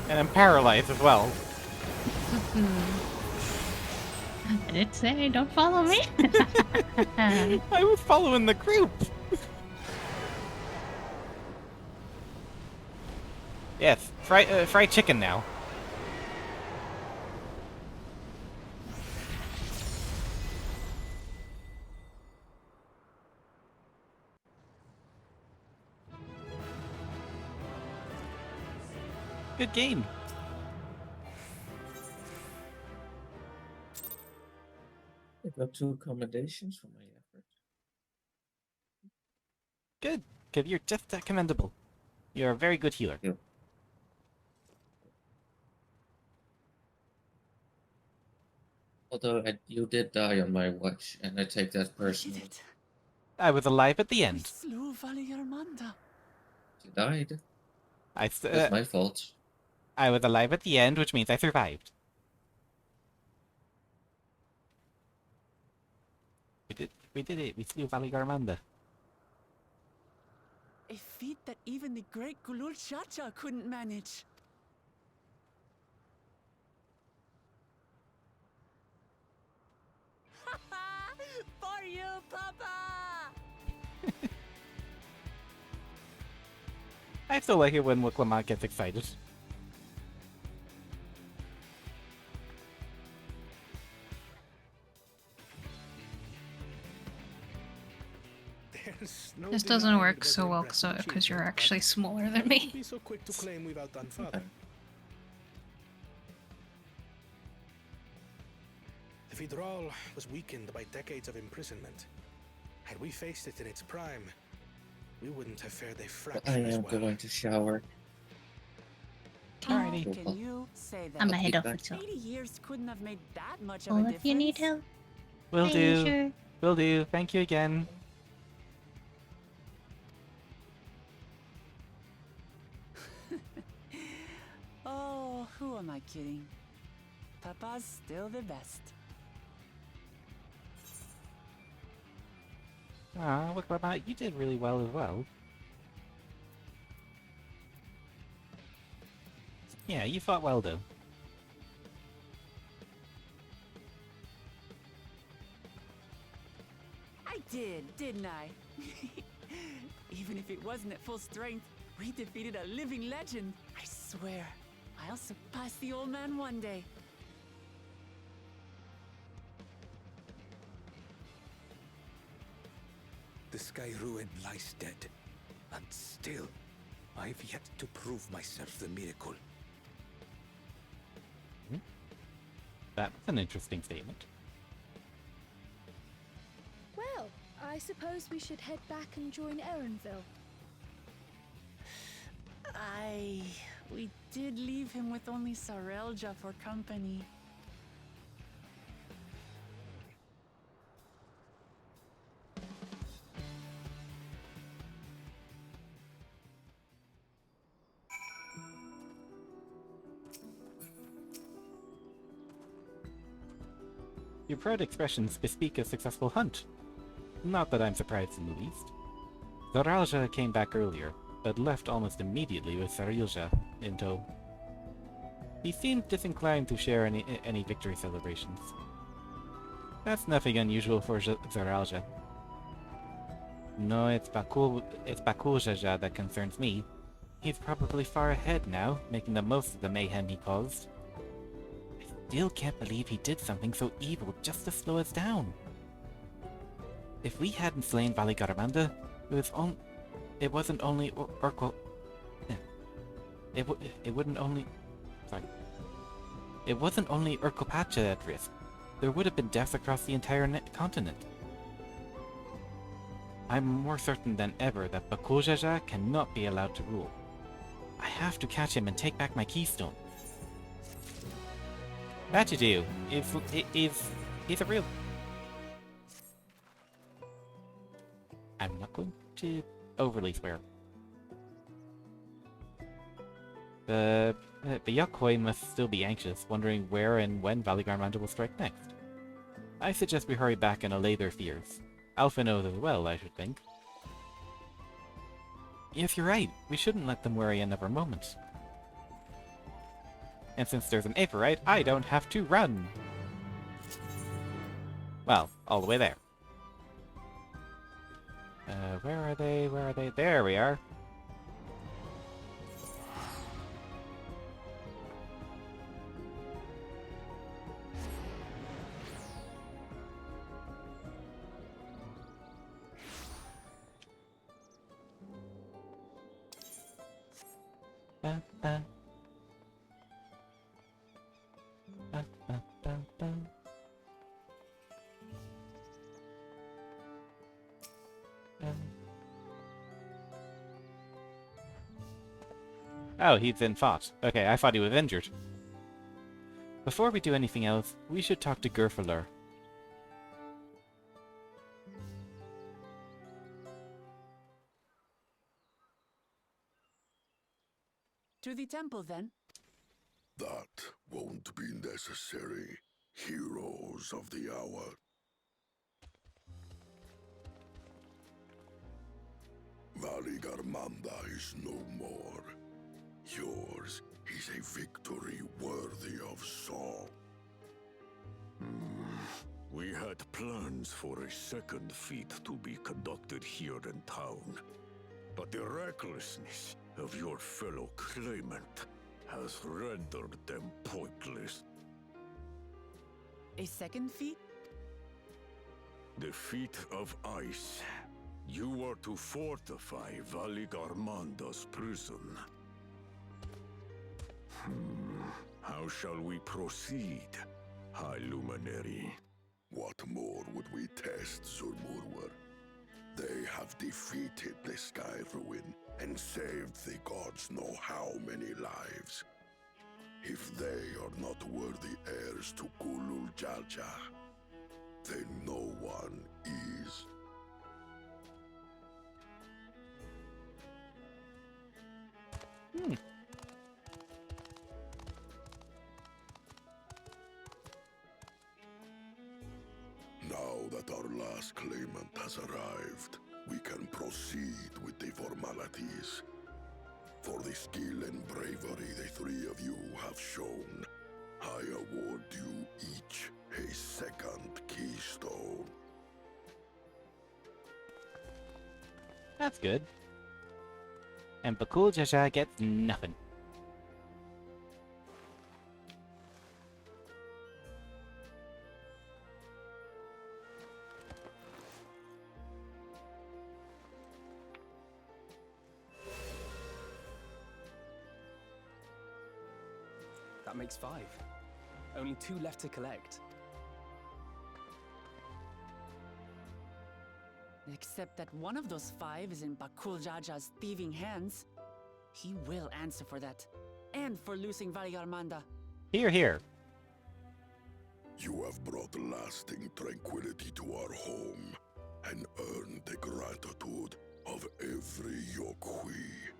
And I'm paralyzed as well. I did say don't follow me. I was following the group. Yes, fried chicken now. Good game. I got 2 accommodations for my effort. Good, because you're just that commendable. You're a very good healer. Yeah. Although you did die on my watch, and I take that personally. Did it? I was alive at the We end. slew Valigarmanda. You died. That's That's my fault. I was alive at the end, which means I survived. We did it. We slew Valigarmanda. A feat that even the great Gulul Chacha couldn't manage. For you, Papa! I still like it when Lamont gets excited. No This doesn't denying work the so well impressive because you're achievement, actually but smaller why than would me. you be so quick to claim we've outdone Father? The Vidral was weakened by decades of imprisonment. Had we faced it in its prime, we wouldn't have fared a But fraction I as am well. going to shower. Alrighty. How can you say that? I'm ahead keep of it. 80 years couldn't have made that much of Well, a if difference. you need help, Will hey, do. sure. Will do. Thank you again. am I kidding? Papa's still the best. Ah, look, Mama, you did really well as well. Yeah, you fought well, though. I did, didn't I? Even if it wasn't at full strength, we defeated a living legend. I swear, I'll surpass the old man one day. The Sky Ruin lies dead, and still, I've yet to prove myself the miracle. That's an interesting statement. Well, I suppose we should head back and join Erenville. We did leave him with only Sarelja for company. Your proud expressions bespeak a successful hunt. Not that I'm surprised in the least. Zaralja came back earlier, but left almost immediately with Sarilja in tow. He seemed disinclined to share any victory celebrations. That's nothing unusual for Zaralja. No, it's Bakuljaja that concerns me. He's probably far ahead now, making the most of the mayhem he caused. I still can't believe he did something so evil just to slow us down. If we hadn't slain Valigaramanda, it wasn't only Urkel. It wouldn't only. Sorry. It wasn't only Urkelpacha at risk. There would have been deaths across the entire continent. I'm more certain than ever that Bakuljaja cannot be allowed to rule. I have to catch him and take back my keystone. That you do. He's a real. I'm not going to overly swear. The Yakoi must still be anxious, wondering where and when Valigarmanda will strike next. I suggest we hurry back and allay their fears. Alpha knows as well, I should think. Yes, you're right. We shouldn't let them worry another moment. And since there's an Aephorite, I don't have to run! Well, all the way there. Where are they? Where are they? There we are! Oh, he's been fought. Okay, I thought he was injured. Before we do anything else, we should talk to Gerfalur. To the temple, then. That won't be necessary, heroes of the hour. Valigarmanda is no more. Yours is a victory worthy of song. We had plans for a second feat to be conducted here in town, but the recklessness of your fellow claimant has rendered them pointless. A second feat? The feat of ice. You are to fortify Valigarmanda's prison. How shall we proceed, High Luminary? What more would we test, Zulmurwar? They have defeated the Sky Ruin and saved the gods know how many lives. If they are not worthy heirs to Kulul Jalja, then no one is. that our last claimant has arrived, we can proceed with the formalities. For the skill and bravery the three of you have shown, I award you each a second keystone. That's good. And Bakul Jaja gets nothing. That makes 5. Only 2 left to collect. Except that one of those 5 is in Bakul Jaja's thieving hands. He will answer for that. And for losing Valigarmanda. Here, here. You have brought lasting tranquility to our home and earned the gratitude of every Yokui.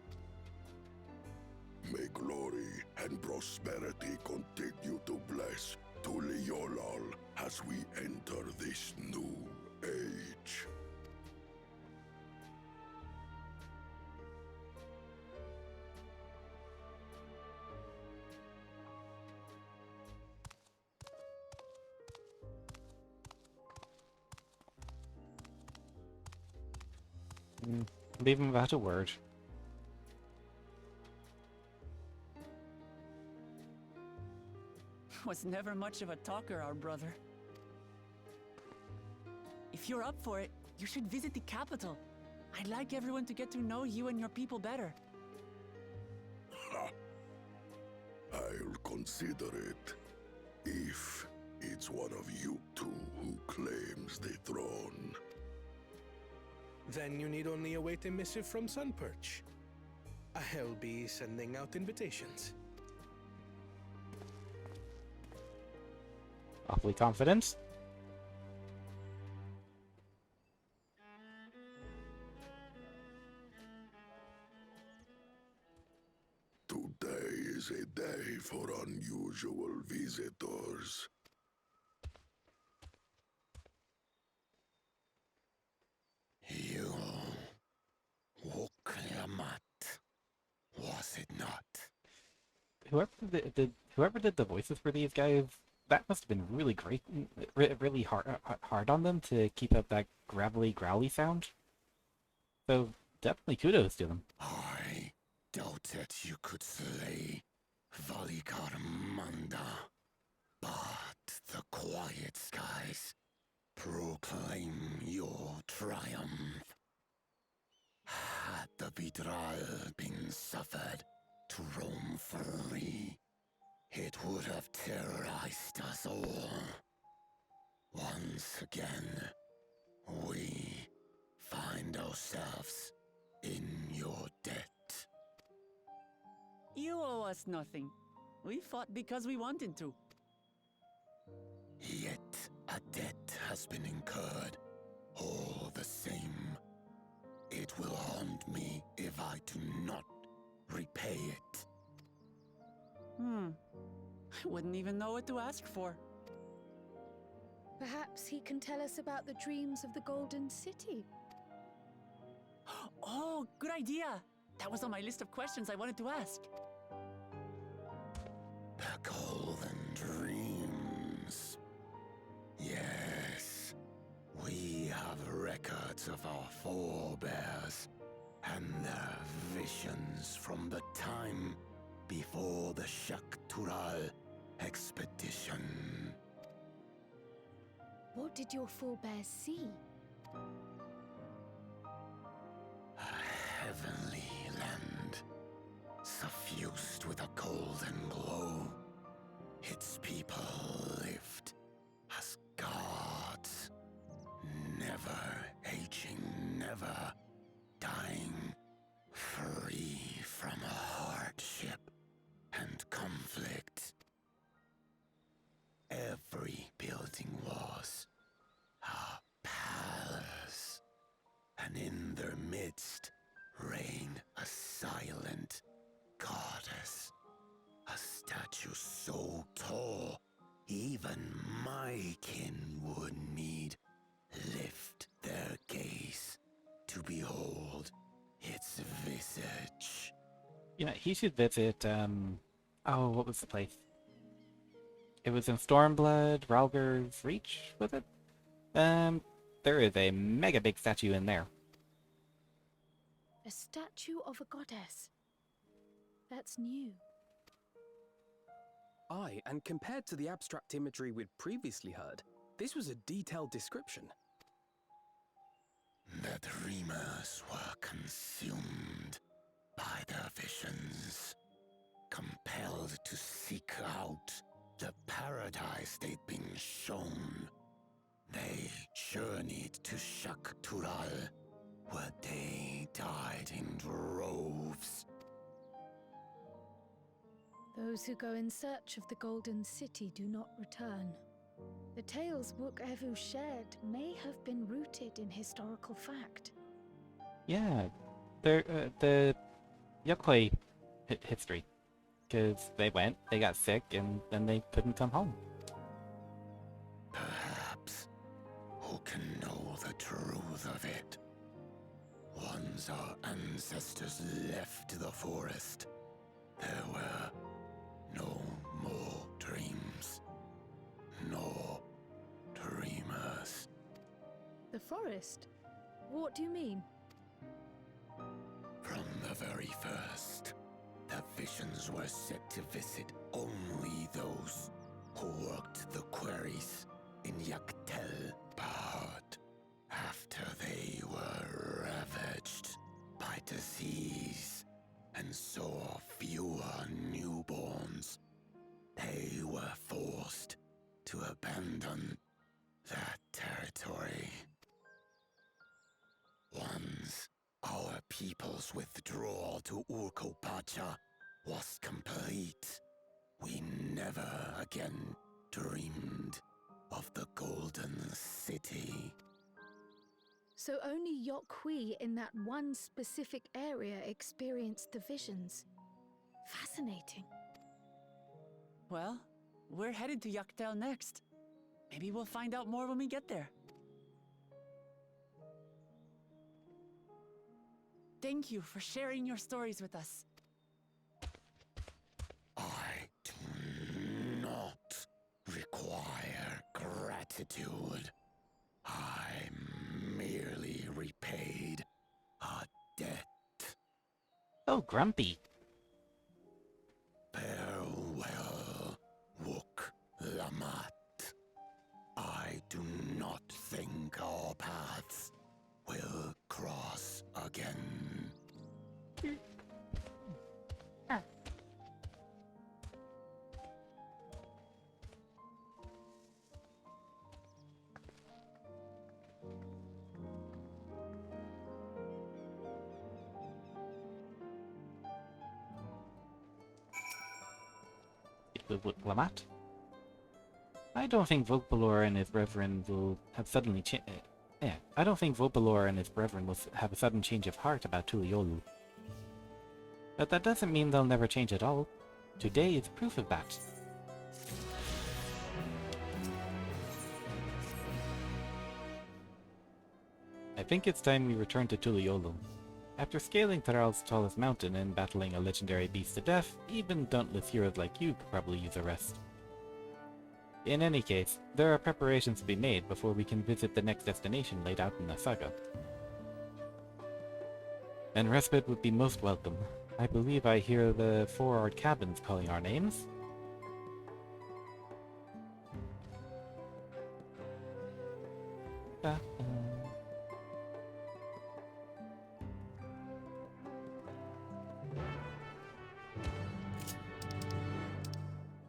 May glory and prosperity continue to bless Tuliolol as we enter this new age. Leave him without a word. Was never much of a talker, our brother. If you're up for it, you should visit the capital. I'd like everyone to get to know you and your people better. Ha! I'll consider it. If it's one of you two who claims the throne. Then you need only await a missive from Sunperch. I'll be sending out invitations. Awfully confident. Today is a day for unusual visitors. You woke Lamat, was it not? Whoever did the voices for these guys, that must have been really great, really hard on them to keep up that gravelly, growly sound. So definitely kudos to them. I doubted you could slay Valigarmanda, but the quiet skies proclaim your triumph. Had the Vidral been suffered to roam free, it would have terrorized us all. Once again, we find ourselves in your debt. You owe us nothing. We fought because we wanted to. Yet a debt has been incurred. All the same, it will haunt me if I do not repay it. I wouldn't even know what to ask for. Perhaps he can tell us about the dreams of the Golden City. Oh, good idea! That was on my list of questions I wanted to ask. The Golden Dreams. Yes, we have records of our forebears and their visions from the time before the Shaktural expedition. What did your forebears see? A heavenly land, suffused with a golden glow. Its people lived as gods, never aging, never dying, free from hardship and conflict. Every building was a palace, and in their midst reigned a silent goddess, a statue so tall even my kin would need You know, he should visit, oh, what was the place? It was in Stormblood, Ralger's Reach, was it? There is a mega big statue in there. A statue of a goddess. That's new. Aye, and compared to the abstract imagery we'd previously heard, this was a detailed description. The dreamers were consumed by their visions, compelled to seek out the paradise they'd been shown. They journeyed to Shak Tural, where they died in droves. Those who go in search of the Golden City do not return. The tales Book Evu shared may have been rooted in historical fact. Yeah, the Yokoi history. Because they went, they got sick, and then they couldn't come home. Perhaps. Who can know the truth of it? Once our ancestors left the forest, there were no more dreams. No dreamers. The forest? What do you mean? From the very first, the visions were set to visit only those who worked the quarries in Yaktel. But after they were ravaged by disease and saw fewer newborns, they were forced to abandon that territory. Once our people's withdrawal to Urkopacha was complete, we never again dreamed of the Golden City. So only Yokwi in that one specific area experienced the visions. Fascinating. Well, we're headed to Yaktel next. Maybe we'll find out more when we get there. Thank you for sharing your stories with us. I do not require gratitude. I merely repaid a debt. Oh, grumpy. Farewell, Wook Lamat. I do not think our paths will cross again. Lamat? I don't think Vogbalor and his brethren will have suddenly I don't think Vogbalor and his brethren will have a sudden change of heart about Tuliolu. But that doesn't mean they'll never change at all. Today is proof of that. I think it's time we return to Tuliolu. After scaling Thrall's tallest mountain and battling a legendary beast to death, even dauntless heroes like you could probably use a rest. In any case, there are preparations to be made before we can visit the next destination laid out in the saga. And respite would be most welcome. I believe I hear the 4-hour cabins calling our names.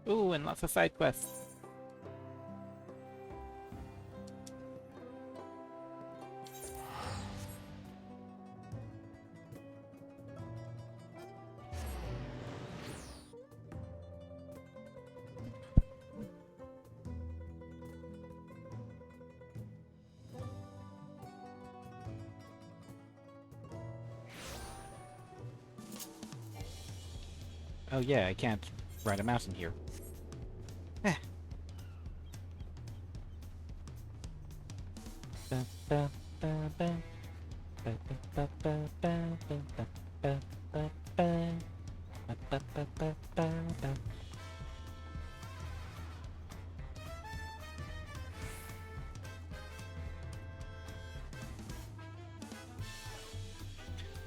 Ooh, and lots of side quests. Oh yeah, I can't ride a mouse in here. Eh.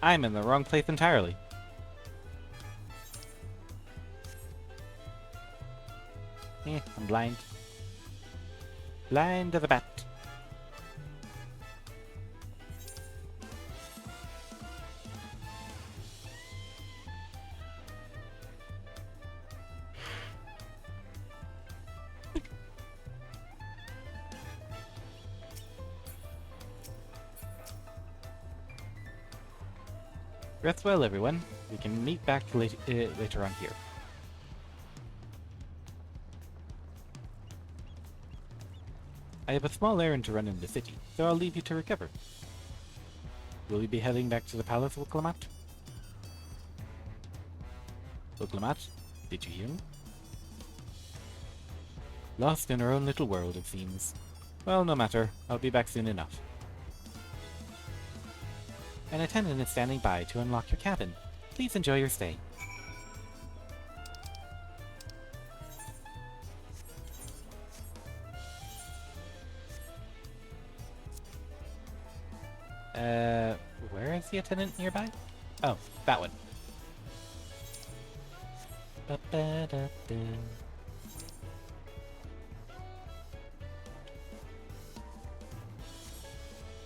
I'm in the wrong place entirely. I'm blind. Blind as a bat. Rest well, everyone. We can meet back later on here. I have a small errand to run in the city, so I'll leave you to recover. Will you be heading back to the palace, Oklamat? Oklamat, did you hear me? Lost in her own little world, it seems. Well, no matter. I'll be back soon enough. An attendant is standing by to unlock your cabin. Please enjoy your stay. Where is the attendant nearby? Oh, that one. Ba-ba-da-da.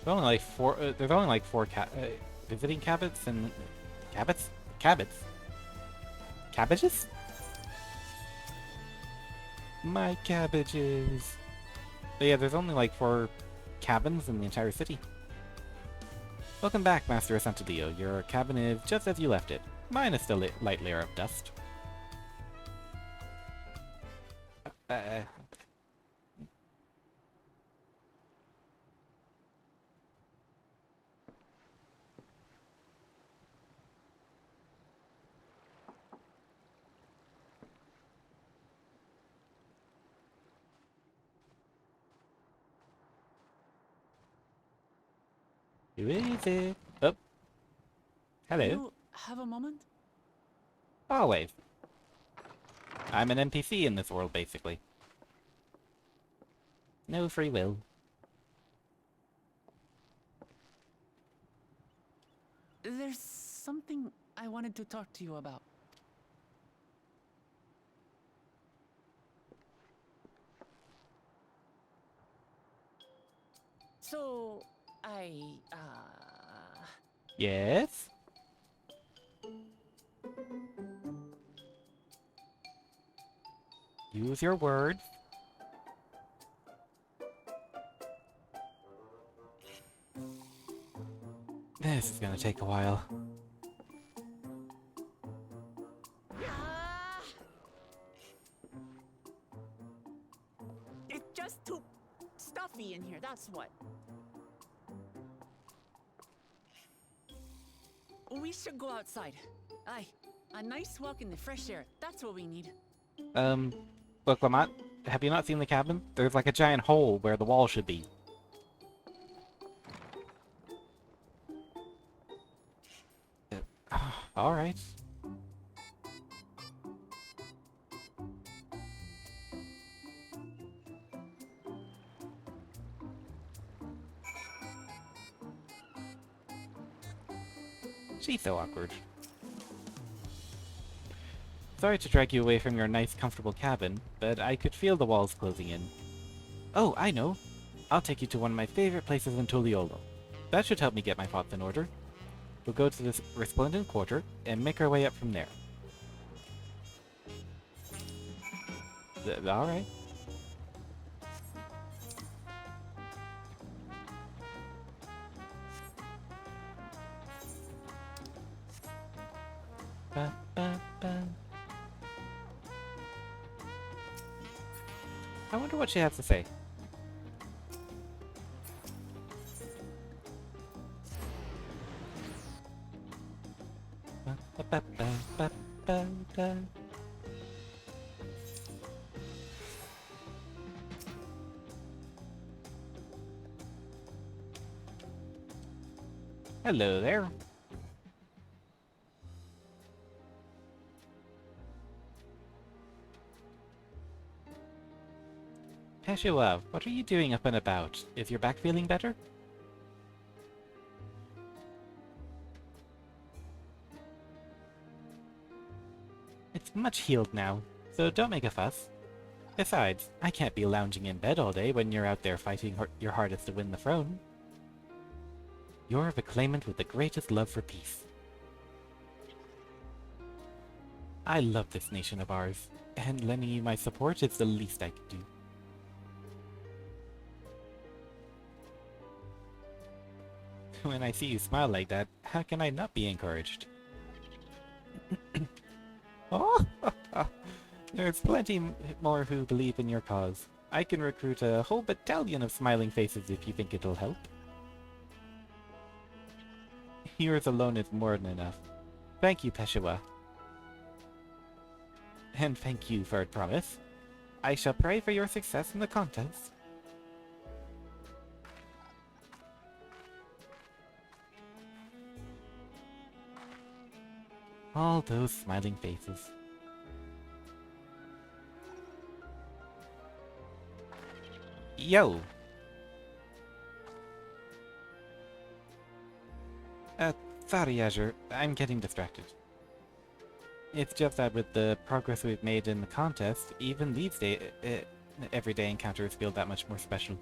There's only like four. There's only like four visiting cabins and cabbages. My cabbages. But yeah, there's only like 4 cabins in the entire city. Welcome back, Master of Sant'Elio. Your cabin is just as you left it, minus a light layer of dust. Who is it? Oh. Hello. You have a moment? Always. I'm an NPC in this world, basically. No free will. There's something I wanted to talk to you about. So, Yes? Use your words. This is gonna take a while. It's just too stuffy in here, that's what. We should go outside. Aye, a nice walk in the fresh air. That's what we need. Look, Lamont, have you not seen the cabin? There's like a giant hole where the wall should be. Alright. She's so awkward. Sorry to drag you away from your nice, comfortable cabin, but I could feel the walls closing in. Oh, I know. I'll take you to one of my favorite places in Tuliolo. That should help me get my thoughts in order. We'll go to this resplendent quarter and make our way up from there. Alright. Ba, ba, ba. I wonder what she has to say. Ba, ba, ba, ba, ba, ba. Hello there. Peshua, what are you doing up and about? Is your back feeling better? It's much healed now, so don't make a fuss. Besides, I can't be lounging in bed all day when you're out there fighting your hardest to win the throne. You're the claimant with the greatest love for peace. I love this nation of ours, and lending you my support is the least I can do. When I see you smile like that, how can I not be encouraged? Oh, there's plenty more who believe in your cause. I can recruit a whole battalion of smiling faces if you think it'll help. Yours alone is more than enough. Thank you, Peshawar. And thank you for a promise. I shall pray for your success in the contest. All those smiling faces. Yo! Sorry, Azure. I'm getting distracted. It's just that with the progress we've made in the contest, even these everyday encounters feel that much more special.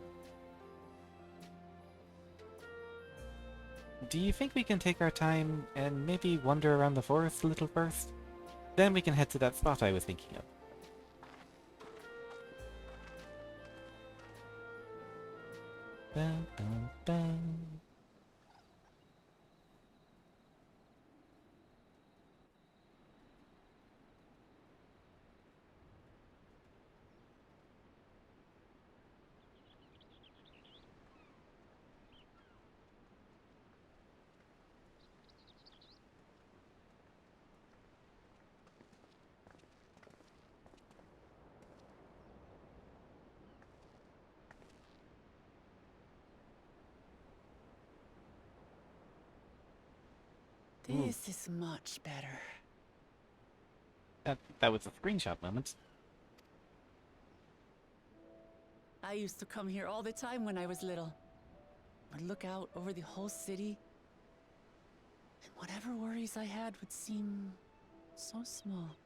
Do you think we can take our time and maybe wander around the forest a little first? Then we can head to that spot I was thinking of. Bum, bum, bum. This is much better. That was a screenshot moment. I used to come here all the time when I was little. I'd look out over the whole city, and whatever worries I had would seem so small.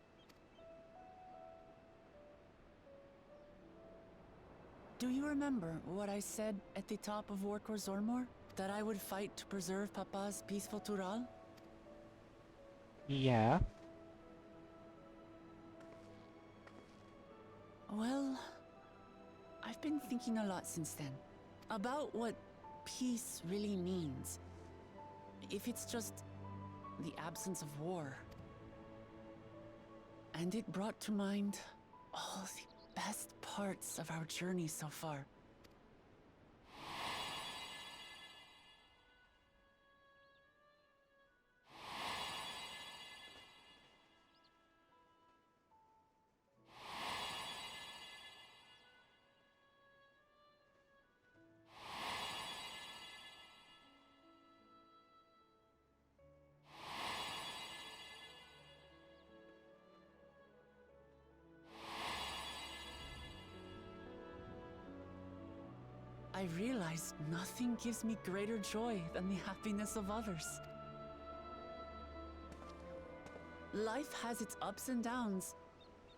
Do you remember what I said at the top of Workor Zormor? That I would fight to preserve Papa's peaceful Tural? Yeah. Well, I've been thinking a lot since then. About what peace really means. If it's just the absence of war. And it brought to mind all the best parts of our journey so far. I realized nothing gives me greater joy than the happiness of others. Life has its ups and downs,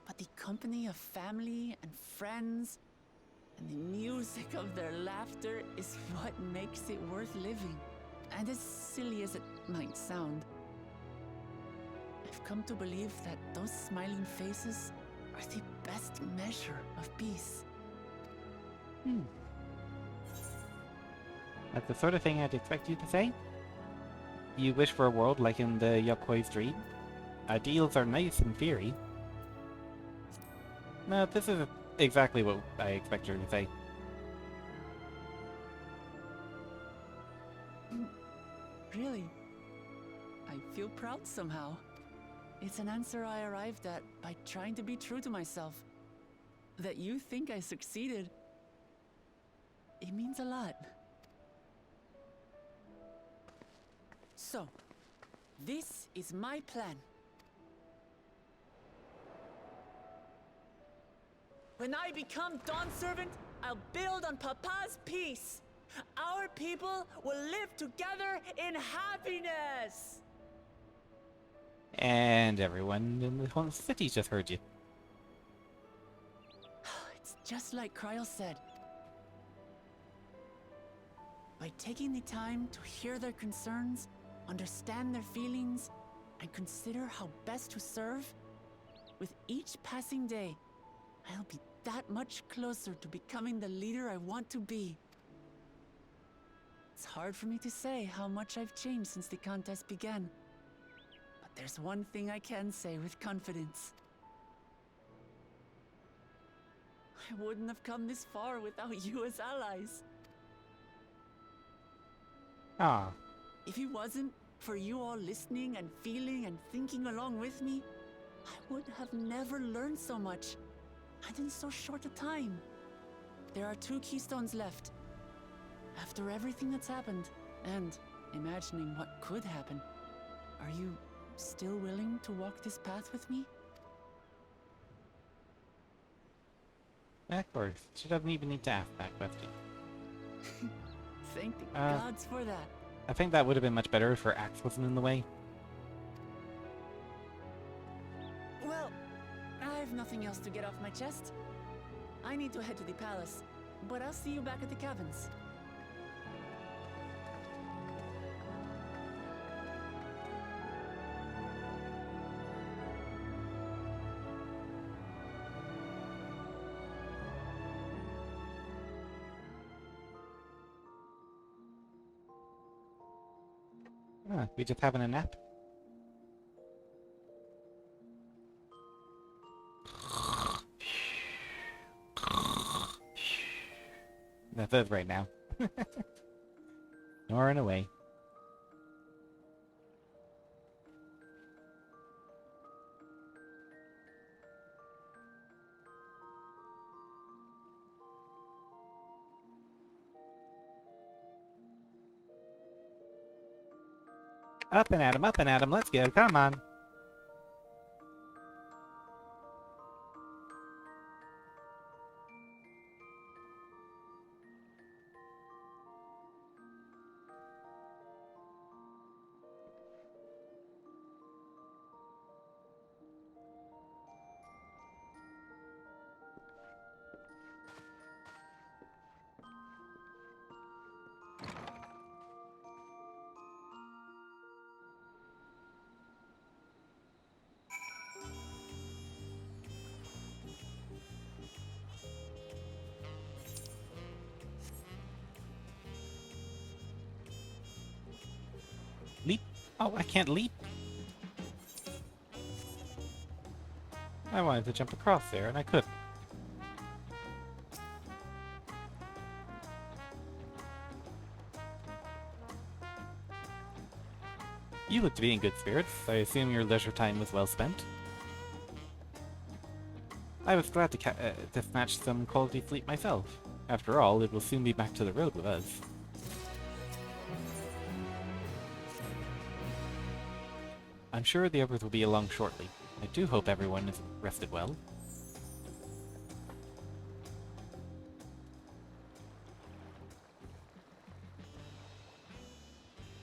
but the company of family and friends and the music of their laughter is what makes it worth living. And as silly as it might sound, I've come to believe that those smiling faces are the best measure of peace. That's the sort of thing I'd expect you to say. You wish for a world like in the Yokoi's dream? Ideals are nice in theory. No, this is exactly what I expect her to say. Really? I feel proud somehow. It's an answer I arrived at by trying to be true to myself. That you think I succeeded, it means a lot. So, this is my plan. When I become Dawn Servant, I'll build on Papa's peace. Our people will live together in happiness. And everyone in the whole city just heard you. It's just like Kryl said. By taking the time to hear their concerns, understand their feelings, and consider how best to serve, with each passing day, I'll be that much closer to becoming the leader I want to be. It's hard for me to say how much I've changed since the contest began. But there's one thing I can say with confidence. I wouldn't have come this far without you as allies. Ah. If it wasn't for you all listening and feeling and thinking along with me, I would have never learned so much, and in so short a time. There are 2 keystones left. After everything that's happened, and imagining what could happen, are you still willing to walk this path with me? Of course. She doesn't even need to ask that question. Thank the gods for that. I think that would have been much better if her axe wasn't in the way. Well, I've nothing else to get off my chest. I need to head to the palace, but I'll see you back at the cabins. Huh, we just having a nap? That's it right now. Snoring away. Up and at 'em, let's go, come on. Leap? Oh, I can't leap. I wanted to jump across there, and I couldn't. You look to be in good spirits. I assume your leisure time was well spent. I was glad to snatch some quality sleep myself. After all, it will soon be back to the road with us. I'm sure the others will be along shortly. I do hope everyone is rested well.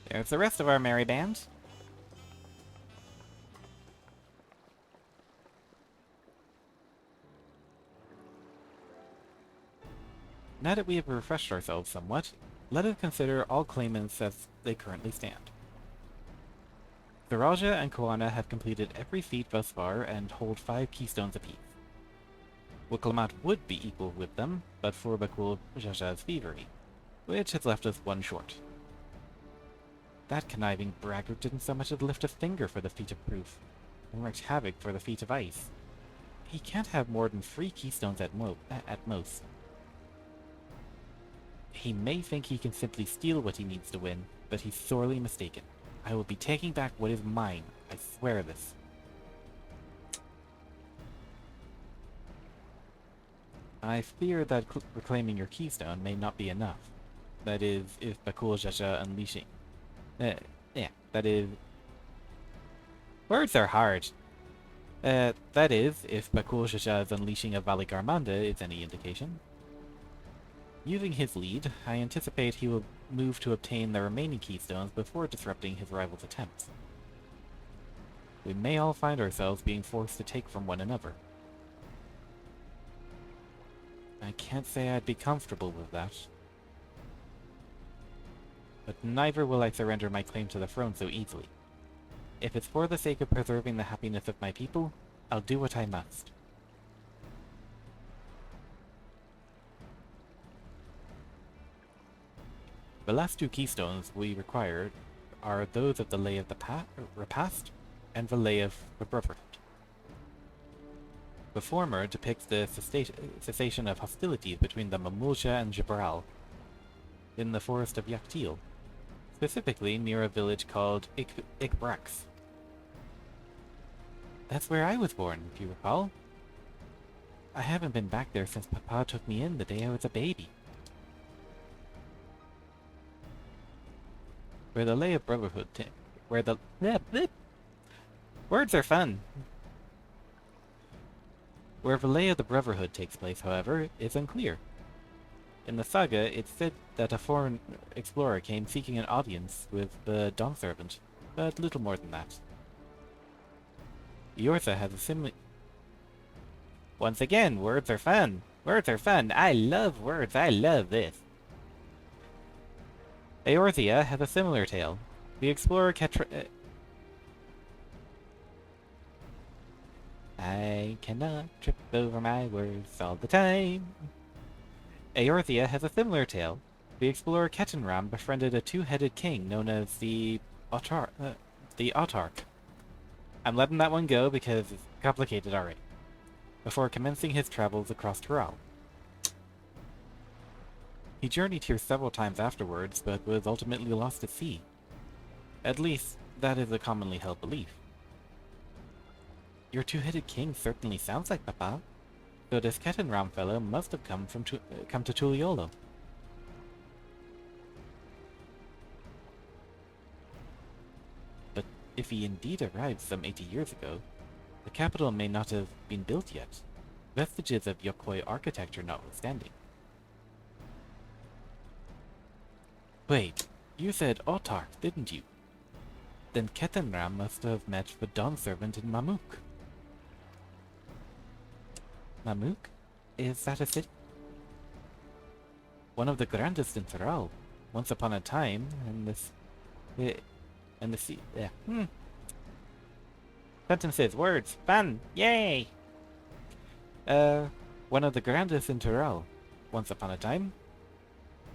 There's the rest of our merry band. Now that we have refreshed ourselves somewhat, let us consider all claimants as they currently stand. Tharaja and Koana have completed every feat thus far and hold 5 keystones apiece. Wiklamat would be equal with them, but for Bakul Jaja's thievery, which has left us 1 short. That conniving braggart didn't so much as lift a finger for the feat of proof, and wreaked havoc for the feat of ice. He can't have more than 3 keystones at most. He may think he can simply steal what he needs to win, but he's sorely mistaken. I will be taking back what is mine. I swear this. I fear that reclaiming your keystone may not be enough. That is, if Bakul Jaja unleashing... that is... Words are hard. That is, if Bakul Jaja's unleashing of Valigarmanda is any indication. Using his lead, I anticipate he will move to obtain the remaining keystones before disrupting his rival's attempts. we may all find ourselves being forced to take from one another. I can't say I'd be comfortable with that. But neither will I surrender my claim to the throne so easily. If it's for the sake of preserving the happiness of my people, I'll do what I must. The last 2 keystones we require are those of the Lay of the Repast and the Lay of the Brotherhood. The former depicts the cessation of hostilities between the Mamulja and Jibral in the forest of Yaktil, specifically near a village called Ikbrax. That's where I was born, if you recall. I haven't been back there since Papa took me in the day I was a baby. Where the Lay of Brotherhood words are fun. Where the Lay of the Brotherhood takes place, however, is unclear. In the saga, it's said that a foreign explorer came seeking an audience with the Dawn Servant, but little more than that. Eortha has a similar... Once again, words are fun! Words are fun! I love words! I love this! Eorthia has a similar tale. The explorer I cannot trip over my words all the time. Eorthia has a similar tale. The explorer Ketenram befriended a 2-headed king known as the Autarch. I'm letting that one go because it's complicated already. Before commencing his travels across Tural. He journeyed here several times afterwards, but was ultimately lost at sea. At least, that is a commonly held belief. Your 2-headed king certainly sounds like Papa. So this Ketenram fellow must have come to Tuliolo. But if he indeed arrived some 80 years ago, the capital may not have been built yet, vestiges of Yokoi architecture notwithstanding. Wait, you said Autarch, didn't you? Then Ketenram must have met the Dawn Servant in Mamuk. Mamuk? Is that a city? One of the grandest in Thural. Once upon a time, Sentences, words, fun, yay! One of the grandest in Thural. Once upon a time.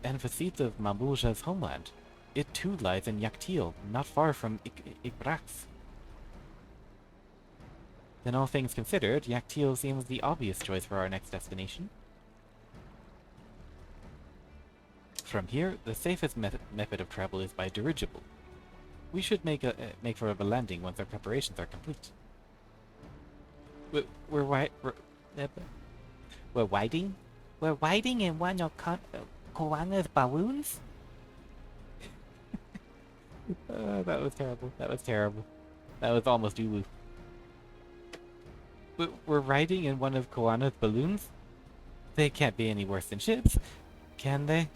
And the seat of Mamulja's homeland. It too lies in Yaktil, not far from Ikbrax. Then all things considered, Yaktil seems the obvious choice for our next destination. From here, the safest method of travel is by dirigible. We should make for a landing once our preparations are complete. We're waiting? We're waiting in one of Koanga's balloons? That was terrible. That was terrible. That was almost Ulu. We're riding in one of Koana's balloons? They can't be any worse than ships, can they?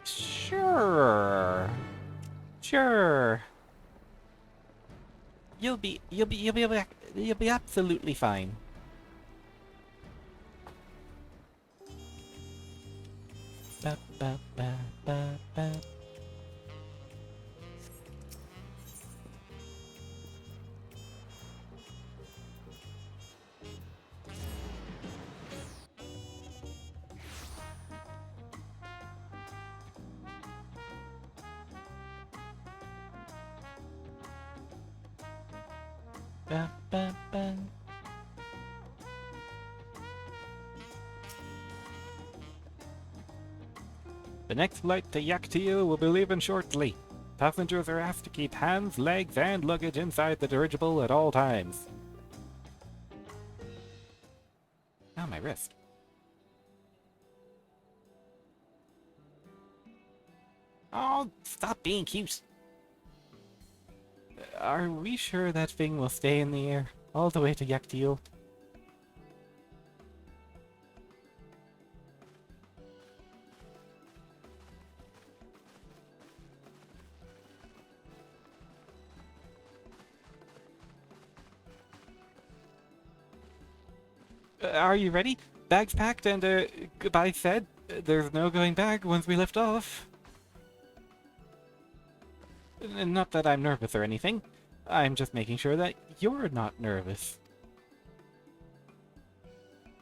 Sure. Sure. You'll be absolutely fine. Ba, ba, ba, ba, ba. Ba, ba, ba. The next flight to Yaktil will be leaving shortly. Passengers are asked to keep hands, legs, and luggage inside the dirigible at all times. Ah, my wrist. Oh, stop being cute. Are we sure that thing will stay in the air all the way to Yaktil? Are you ready? Bags packed and goodbye said. There's no going back once we lift off. Not that I'm nervous or anything. I'm just making sure that you're not nervous.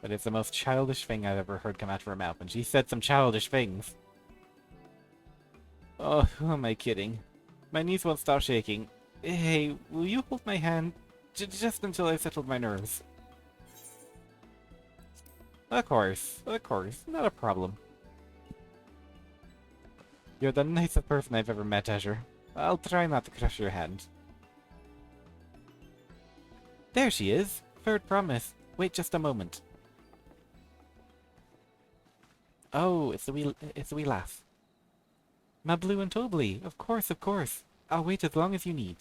But it's the most childish thing I've ever heard come out of her mouth, and she said some childish things. Oh, who am I kidding? My knees won't stop shaking. Hey, will you hold my hand? Just until I've settled my nerves. Of course, not a problem. You're the nicest person I've ever met, Azure. I'll try not to crush your hand. There she is! Third promise. Wait just a moment. Oh, it's the wee lass. Ma Blue and Tobly. Of course, of course. I'll wait as long as you need.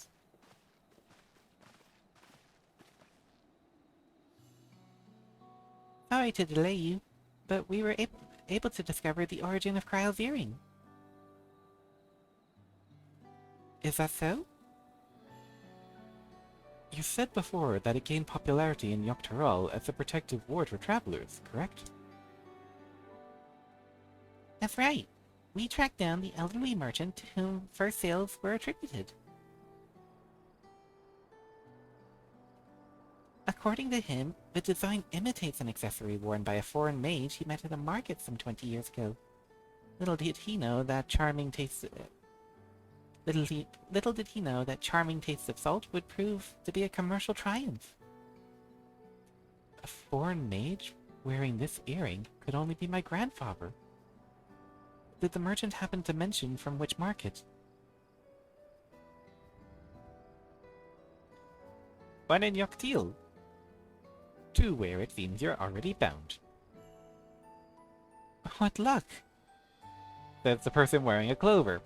Sorry to delay you, but we were able to discover the origin of Kryle's earring. Is that so? You said before that it gained popularity in Yogg-Toghrul as a protective ward for travelers, correct? That's right. We tracked down the elderly merchant to whom first sales were attributed. According to him, the design imitates an accessory worn by a foreign mage he met at a market some 20 years ago. Little did he know that charming tastes of salt would prove to be a commercial triumph. A foreign mage wearing this earring could only be my grandfather. Did the merchant happen to mention from which market? One in Yogg-Toghrul. To where it seems you're already bound. What luck! Says the person wearing a clover.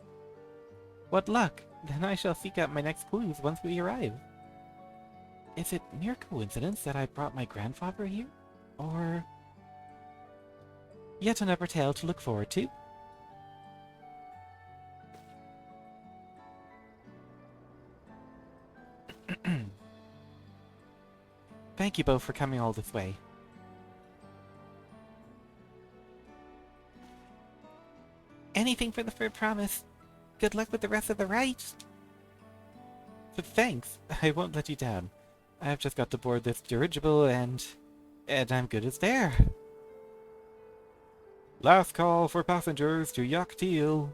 What luck! Then I shall seek out my next clues once we arrive. Is it mere coincidence that I brought my grandfather here? Or yet another tale to look forward to? Thank you both for coming all this way. Anything for the third promise. Good luck with the rest of the rite. But thanks. I won't let you down. I've just got to board this dirigible and I'm good as there. Last call for passengers to Yogg-Toghrul.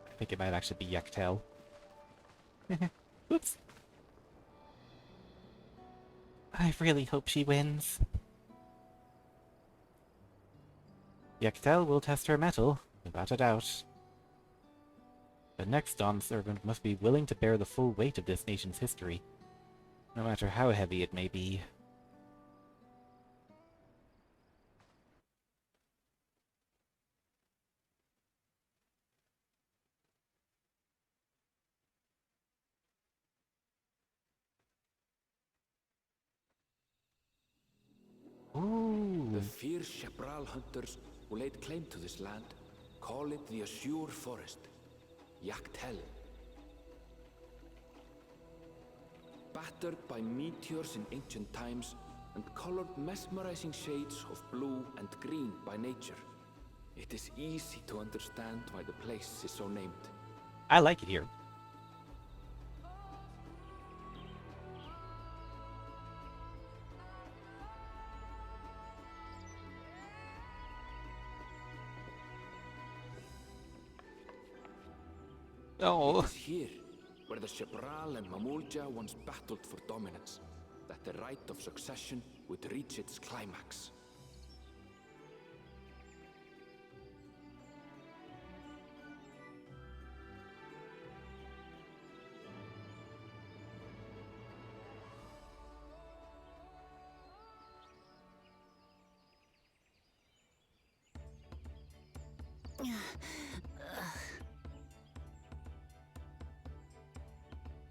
I think it might actually be Yogg-Toghrul. Oops. I really hope she wins. Yogg-Toghrul will test her mettle, without a doubt. The next Dawn Servant must be willing to bear the full weight of this nation's history, no matter how heavy it may be. Ooh. The fierce Shepral hunters who laid claim to this land call it the Azure Forest, Yogg-Toghrul. Battered by meteors in ancient times and colored mesmerizing shades of blue and green by nature, it is easy to understand why the place is so named. I like it here. Oh. It is here, where the Shepral and Mamulja once battled for dominance, that the right of succession would reach its climax.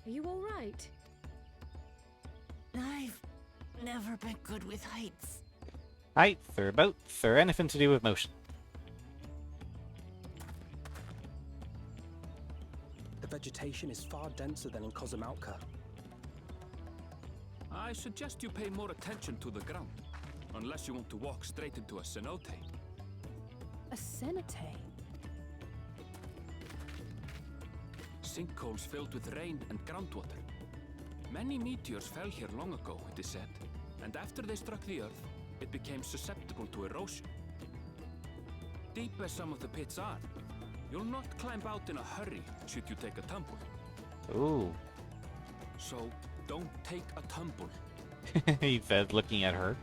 Are you all right? I've never been good with heights. Heights or boats or anything to do with motion. The vegetation is far denser than in Kozumauka. I suggest you pay more attention to the ground, unless you want to walk straight into a cenote. A cenote? Sinkholes filled with rain and groundwater. Many meteors fell here long ago, it is said, and after they struck the Earth, it became susceptible to erosion. Deep as some of the pits are, you'll not climb out in a hurry should you take a tumble. Ooh. So, don't take a tumble. He said, looking at her.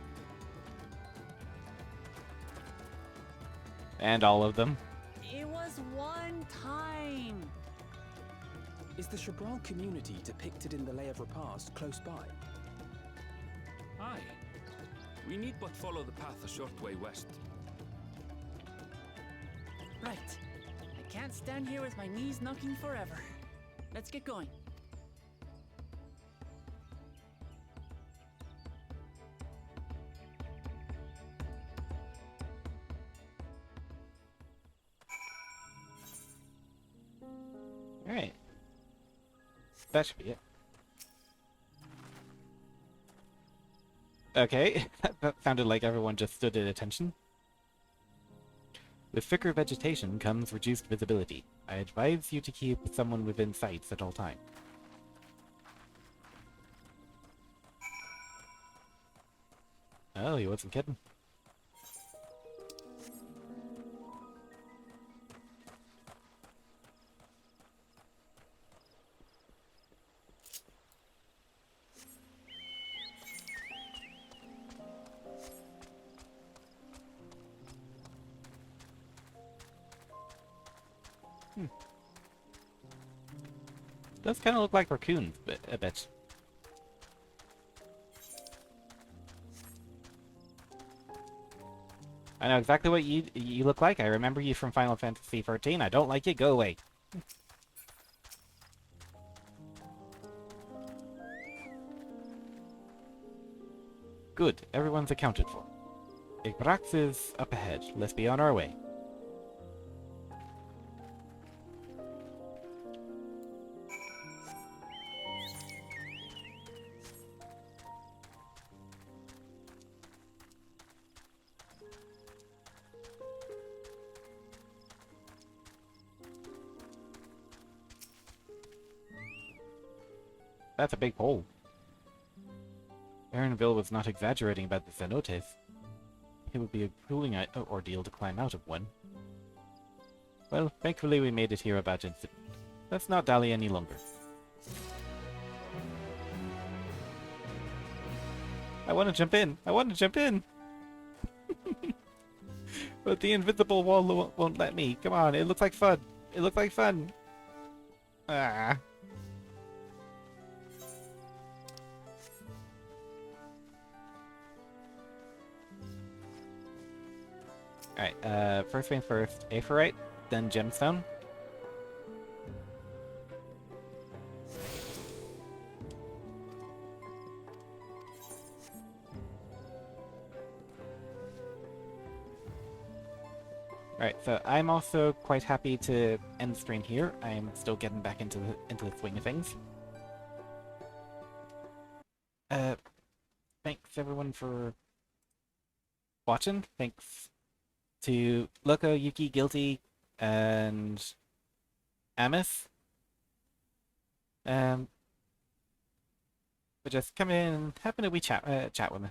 And all of them. It was one time. Is the Shabral community depicted in the Lay of Repast close by? Aye. We need but follow the path a short way west. Right. I can't stand here with my knees knocking forever. Let's get going. Alright. That should be it. Okay, that sounded like everyone just stood at attention. With thicker vegetation comes reduced visibility. I advise you to keep someone within sight at all times. Oh, he wasn't kidding. Does kind of look like raccoons a bit. I know exactly what you look like. I remember you from Final Fantasy XIV. I don't like it. Go away. Good. Everyone's accounted for. Igrax is up ahead. Let's be on our way. That's a big hole. Aaronville was not exaggerating about the cenotes. It would be a grueling ordeal to climb out of one. Well, thankfully we made it here about incident. Let's not dally any longer. I want to jump in! I want to jump in! But the invisible wall won't let me. Come on, it looks like fun. It looks like fun. Ah. Alright, first thing first, Aphorite, then Gemstone. Alright, so I'm also quite happy to end the stream here. I'm still getting back into the swing of things. Thanks everyone for watching. Thanks to Loco, Yuki, Guilty, and Amos. For just coming in and having a wee chat with me.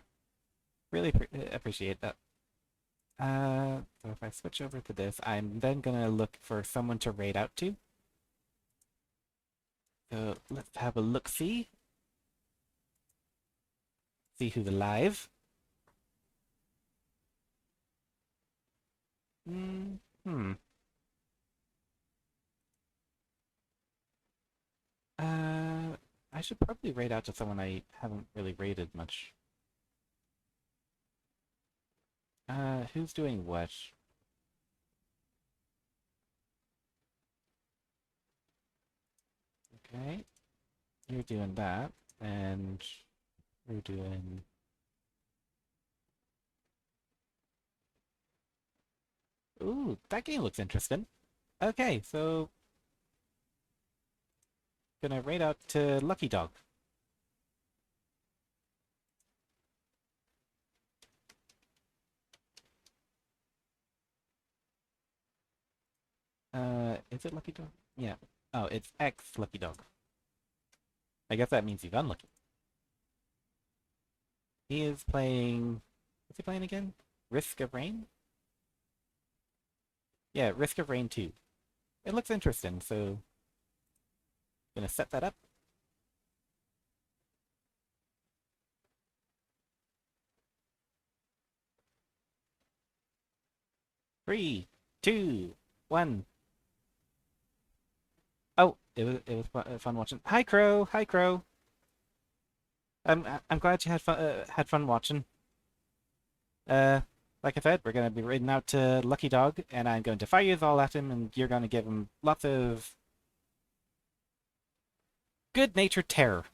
Really appreciate that. So if I switch over to this, I'm then gonna look for someone to raid out to. So let's have a look-see. See who's alive. I should probably raid out to someone I haven't really raided much. Who's doing what? Okay. You're doing that, and we're doing... Ooh, that game looks interesting. Okay, so... Gonna raid out to Lucky Dog. Is it Lucky Dog? Yeah. Oh, it's X Lucky Dog. I guess that means he's unlucky. He is playing... What's he playing again? Risk of Rain? Yeah, Risk of Rain 2. It looks interesting, so... Gonna set that up. Three, two, one. Oh, it was fun watching. Hi Crow, hi Crow. I'm glad you had fun watching. Like I said, we're gonna be raiding out to Lucky Dog, and I'm going to fire you all at him, and you're gonna give him lots of good-natured terror.